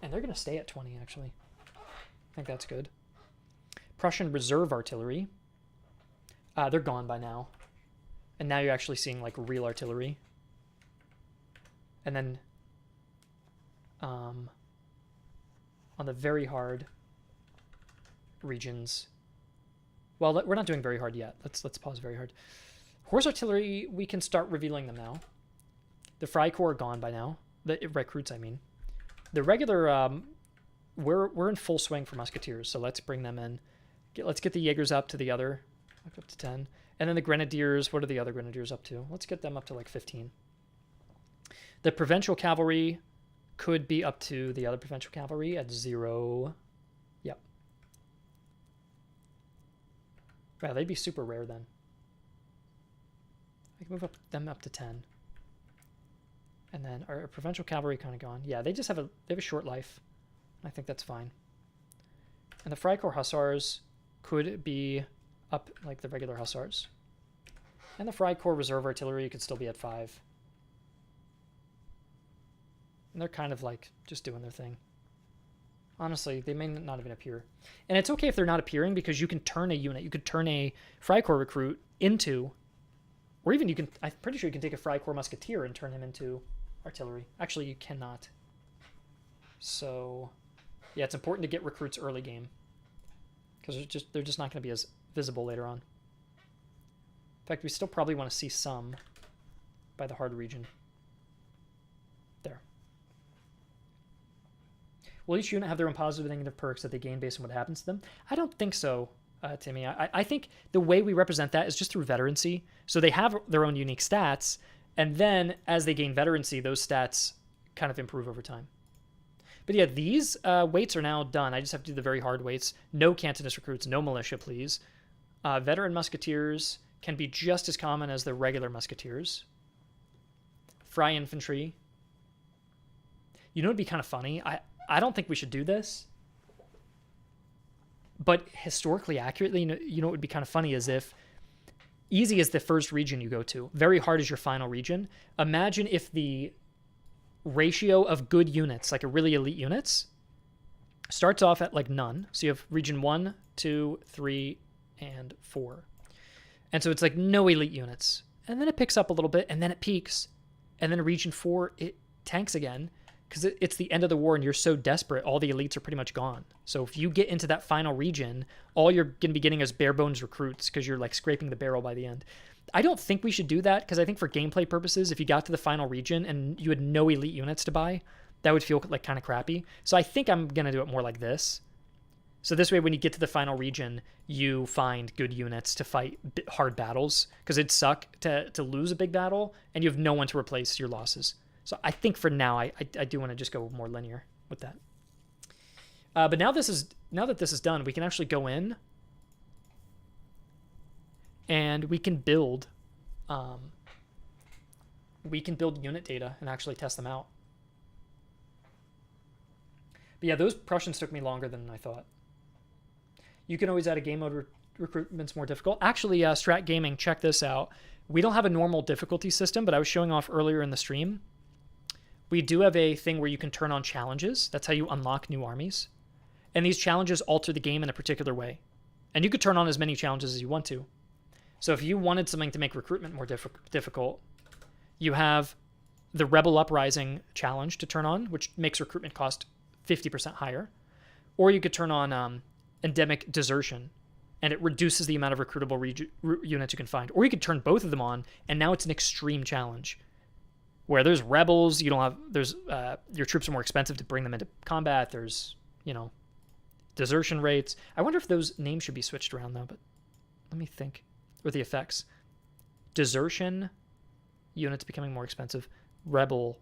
And they're going to stay at 20, actually. I think that's good. Prussian reserve artillery. They're gone by now. And now you're actually seeing, like, real artillery. And then on the very hard regions... Well, we're not doing very hard yet. Let's pause very hard. Horse artillery, we can start revealing them now. The Freikorps are gone by now. The recruits, I mean. The regular, we're in full swing for musketeers, so let's bring them in. Let's get the Jaegers up to the other Up to 10. And then the grenadiers, what are the other grenadiers up to? Let's get them up to like 15. The provincial cavalry could be up to the other provincial cavalry at 0. Yep. Wow, they'd be super rare then. I can move them up to 10. And then our provincial cavalry kind of gone. Yeah, they have a short life. I think that's fine. And the freikorps hussars could be up like the regular hussars. And the freikorps reserve artillery could still be at 5. And they're kind of like just doing their thing. Honestly, they may not even appear. And it's okay if they're not appearing because you can turn a unit. You could turn a freikorps recruit into, or even you can, I'm pretty sure you can take a freikorps musketeer and turn him into artillery. Actually, you cannot. So, yeah, it's important to get recruits early game because they're just not going to be as visible later on. In fact, we still probably want to see some by the hard region. There. Will each unit have their own positive and negative perks that they gain based on what happens to them? I don't think so, Timmy. I think the way we represent that is just through veterancy. So they have their own unique stats, and then as they gain veterancy, those stats kind of improve over time. But yeah, these weights are now done. I just have to do the very hard weights. No Cantonist recruits, no militia, please. Veteran musketeers can be just as common as the regular musketeers. Fry infantry. You know, it'd be kind of funny. I don't think we should do this. But historically accurately, you know what would be kind of funny is if easy is the first region you go to. Very hard is your final region. Imagine if the ratio of good units, like a really elite units, starts off at like none. So you have region 1, 2, 3, and 4. And so it's like no elite units. And then it picks up a little bit, and then it peaks. And then region 4, it tanks again because it's the end of the war and you're so desperate, all the elites are pretty much gone. So if you get into that final region, all you're going to be getting is bare bones recruits because you're like scraping the barrel by the end. I don't think we should do that because I think for gameplay purposes, if you got to the final region and you had no elite units to buy, that would feel like kind of crappy. So I think I'm going to do it more like this. So this way, when you get to the final region, you find good units to fight hard battles because it'd suck to lose a big battle and you have no one to replace your losses. So I think for now, I do want to just go more linear with that. But now that this is done, we can actually go in and we can build unit data and actually test them out. But yeah, those Prussians took me longer than I thought. You can always add a game mode recruitment's more difficult. Actually, Strat Gaming, check this out. We don't have a normal difficulty system, but I was showing off earlier in the stream. We do have a thing where you can turn on challenges. That's how you unlock new armies. And these challenges alter the game in a particular way. And you could turn on as many challenges as you want to. So if you wanted something to make recruitment more difficult, you have the Rebel Uprising challenge to turn on, which makes recruitment cost 50% higher. Or you could turn on Endemic Desertion, and it reduces the amount of recruitable units you can find. Or you could turn both of them on, and now it's an extreme challenge. Where there's rebels, your troops are more expensive to bring them into combat. There's, desertion rates. I wonder if those names should be switched around though, but let me think. Or the effects. Desertion, units becoming more expensive. Rebel.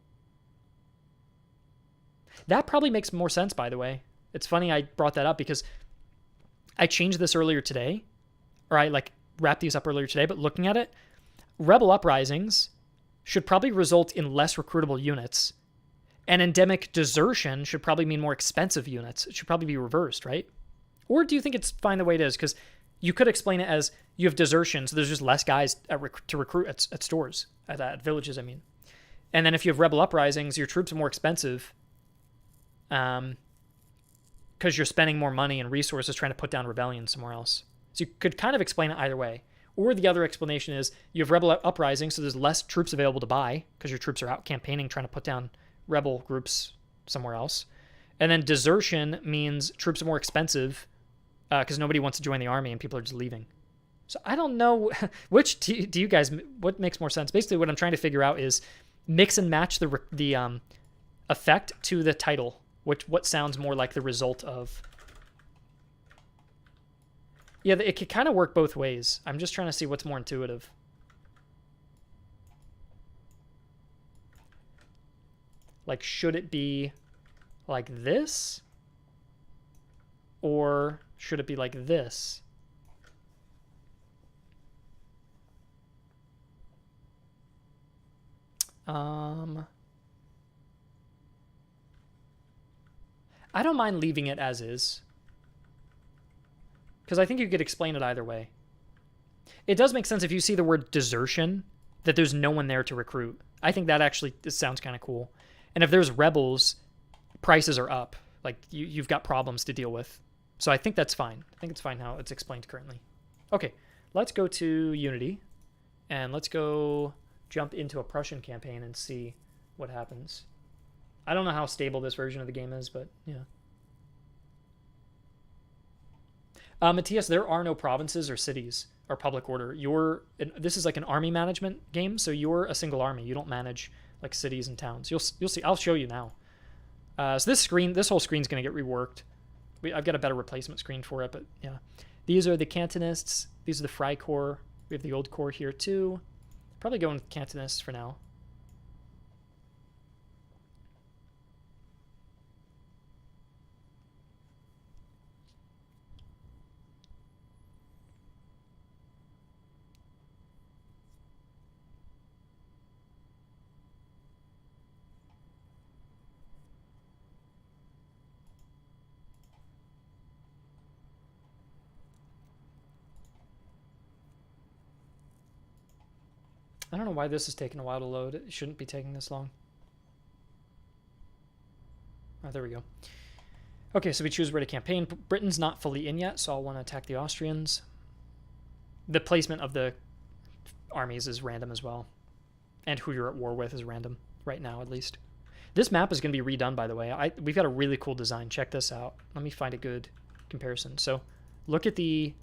That probably makes more sense, by the way. It's funny I brought that up because I changed this earlier today, or I wrapped these up earlier today, but looking at it, Rebel Uprisings should probably result in less recruitable units. And endemic desertion should probably mean more expensive units. It should probably be reversed, right? Or do you think it's fine the way it is? Because you could explain it as you have desertion, so there's just less guys to recruit at stores, at villages, I mean. And then if you have rebel uprisings, your troops are more expensive because you're spending more money and resources trying to put down rebellion somewhere else. So you could kind of explain it either way. Or the other explanation is you have rebel uprising, so there's less troops available to buy because your troops are out campaigning trying to put down rebel groups somewhere else. And then desertion means troops are more expensive because nobody wants to join the army and people are just leaving. So I don't know which do you guys, what makes more sense? Basically what I'm trying to figure out is mix and match the effect to the title, what sounds more like the result of. Yeah, it could kind of work both ways. I'm just trying to see what's more intuitive. Like, should it be like this? Or should it be like this? I don't mind leaving it as is, because I think you could explain it either way. It does make sense if you see the word desertion, that there's no one there to recruit. I think that actually sounds kind of cool. And if there's rebels, prices are up. Like, you've got problems to deal with. So I think that's fine. I think it's fine how it's explained currently. Okay, let's go to Unity, and let's go jump into a Prussian campaign and see what happens. I don't know how stable this version of the game is, but yeah. Matthias, there are no provinces or cities or public order. This is like an army management game, so you're a single army. You don't manage like cities and towns. You'll see. I'll show you now. So this whole screen's gonna get reworked. I've got a better replacement screen for it, but yeah. These are the Cantonists. These are the freikorps. We have the old corps here too. Probably going with Cantonists for now. I don't know why this is taking a while to load. It shouldn't be taking this long. Oh, there we go. Okay, so we choose where to campaign. Britain's not fully in yet, so I'll want to attack the Austrians. The placement of the armies is random as well. And who you're at war with is random, right now at least. This map is going to be redone, by the way. We've got a really cool design. Check this out. Let me find a good comparison. So look at the...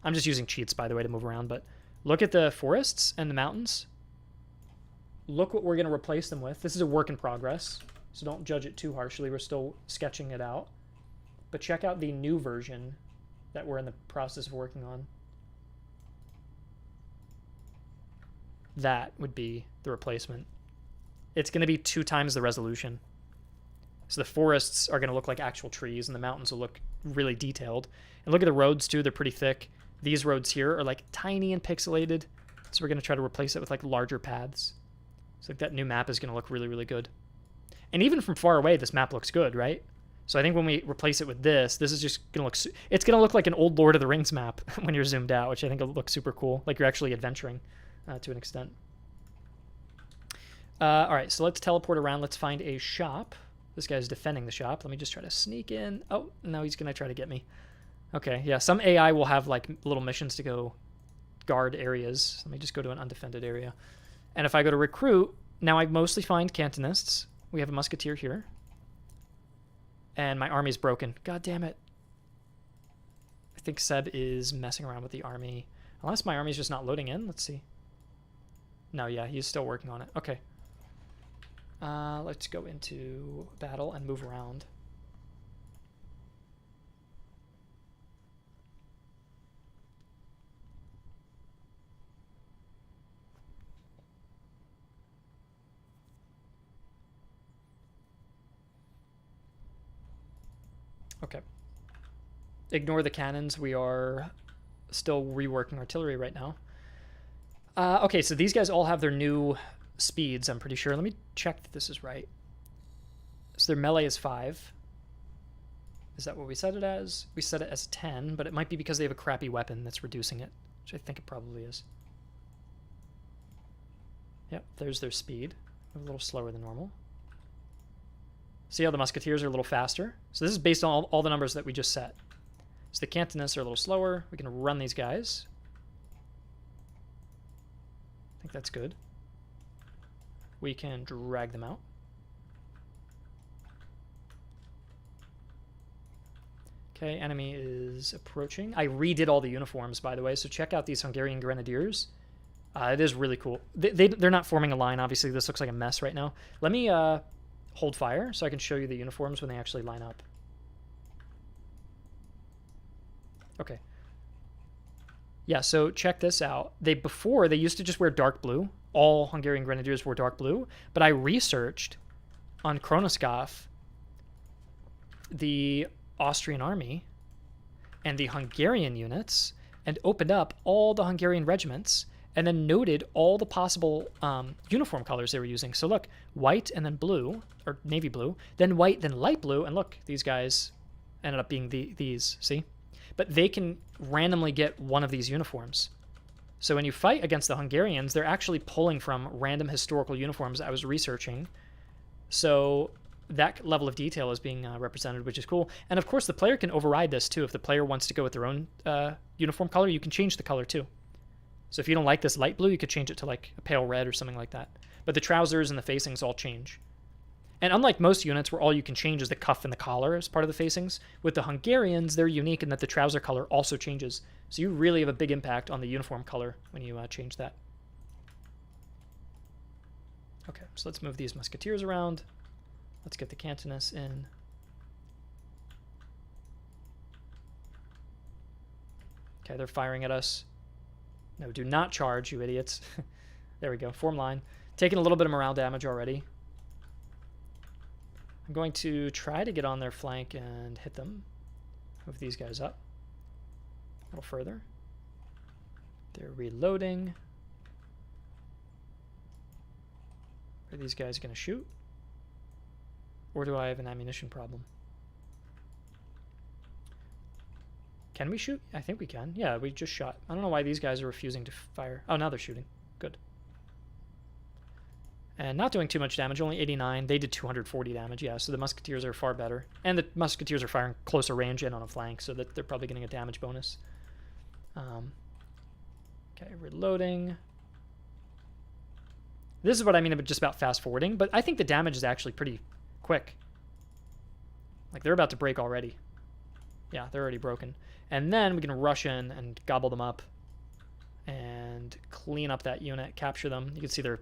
I'm just using cheats, by the way, to move around, but look at the forests and the mountains. Look what we're going to replace them with. This is a work in progress, so don't judge it too harshly. We're still sketching it out. But check out the new version that we're in the process of working on. That would be the replacement. It's going to be 2 times the resolution. So the forests are going to look like actual trees, and the mountains will look really detailed. And look at the roads, too. They're pretty thick. These roads here are like tiny and pixelated. So we're going to try to replace it with like larger paths. So like that new map is going to look really, really good. And even from far away, this map looks good, right? So I think when we replace it with this is just going to look... It's going to look like an old Lord of the Rings map when you're zoomed out, which I think will look super cool. Like you're actually adventuring to an extent. All right, so let's teleport around. Let's find a shop. This guy's defending the shop. Let me just try to sneak in. Oh, no, he's going to try to get me. Okay, yeah, some AI will have like little missions to go guard areas. Let me just go to an undefended area. And if I go to recruit, now I mostly find Cantonists. We have a musketeer here. And my army's broken. God damn it. I think Seb is messing around with the army. Unless my army's just not loading in. Let's see. No, yeah, he's still working on it. Okay. Let's go into battle and move around. Okay. Ignore the cannons. We are still reworking artillery right now. Okay, so these guys all have their new speeds, I'm pretty sure. Let me check that this is right. So their melee is 5. Is that what we set it as? We set it as 10, but it might be because they have a crappy weapon that's reducing it, which I think it probably is. Yep, there's their speed. A little slower than normal. See how the musketeers are a little faster? So this is based on all the numbers that we just set. So the Cantonists are a little slower. We can run these guys. I think that's good. We can drag them out. Okay, enemy is approaching. I redid all the uniforms, by the way, so check out these Hungarian Grenadiers. It is really cool. They're not forming a line, obviously. This looks like a mess right now. Let me hold fire so I can show you the uniforms when they actually line up. Okay, Yeah, so check this out. Before they used to just wear dark blue. All Hungarian grenadiers wore dark blue, but I researched on Chronoscoff the Austrian army and the Hungarian units and opened up all the Hungarian regiments and then noted all the possible uniform colors they were using. So look, white and then blue, or navy blue, then white, then light blue, and look, these guys ended up being these, see? But they can randomly get one of these uniforms. So when you fight against the Hungarians, they're actually pulling from random historical uniforms I was researching. So that level of detail is being represented, which is cool. And of course, the player can override this too. If the player wants to go with their own uniform color, you can change the color too. So if you don't like this light blue, you could change it to like a pale red or something like that. But the trousers and the facings all change. And unlike most units where all you can change is the cuff and the collar as part of the facings, with the Hungarians, they're unique in that the trouser color also changes. So you really have a big impact on the uniform color when you change that. Okay, so let's move these musketeers around. Let's get the Cantonists in. Okay, they're firing at us. No, do not charge, you idiots. There we go, form line. Taking a little bit of morale damage already. I'm going to try to get on their flank and hit them. Move these guys up a little further. They're reloading. Are these guys going to shoot? Or do I have an ammunition problem? Can we shoot? I think we can. Yeah, we just shot. I don't know why these guys are refusing to fire. Oh, now they're shooting. Good. And not doing too much damage, only 89. They did 240 damage, yeah, so the musketeers are far better. And the musketeers are firing closer range and on a flank, so that they're probably getting a damage bonus. Okay, reloading. This is what I mean just about fast forwarding, but I think the damage is actually pretty quick. Like, they're about to break already. Yeah, they're already broken. And then we can rush in and gobble them up and clean up that unit, capture them. You can see their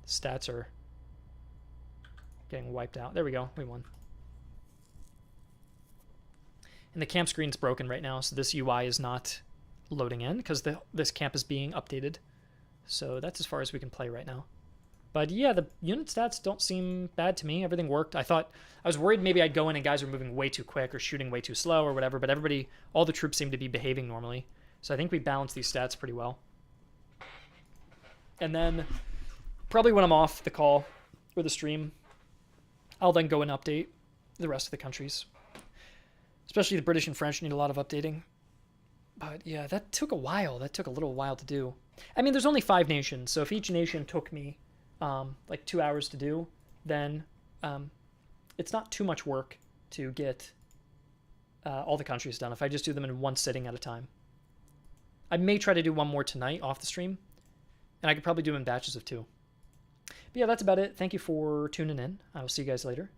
stats are getting wiped out. There we go. We won. And the camp screen's broken right now, so this UI is not loading in because this camp is being updated. So that's as far as we can play right now. But yeah, the unit stats don't seem bad to me. Everything worked. I was worried maybe I'd go in and guys were moving way too quick or shooting way too slow or whatever, but all the troops seem to be behaving normally. So I think we balanced these stats pretty well. And then probably when I'm off the call or the stream, I'll then go and update the rest of the countries. Especially the British and French need a lot of updating. But yeah, that took a while. That took a little while to do. I mean, there's only 5 nations, so if each nation took me like 2 hours to do, then it's not too much work to get all the countries done if I just do them in one sitting at a time. I may try to do one more tonight off the stream, and I could probably do them in batches of 2. But yeah, that's about it. Thank you for tuning in. I will see you guys later.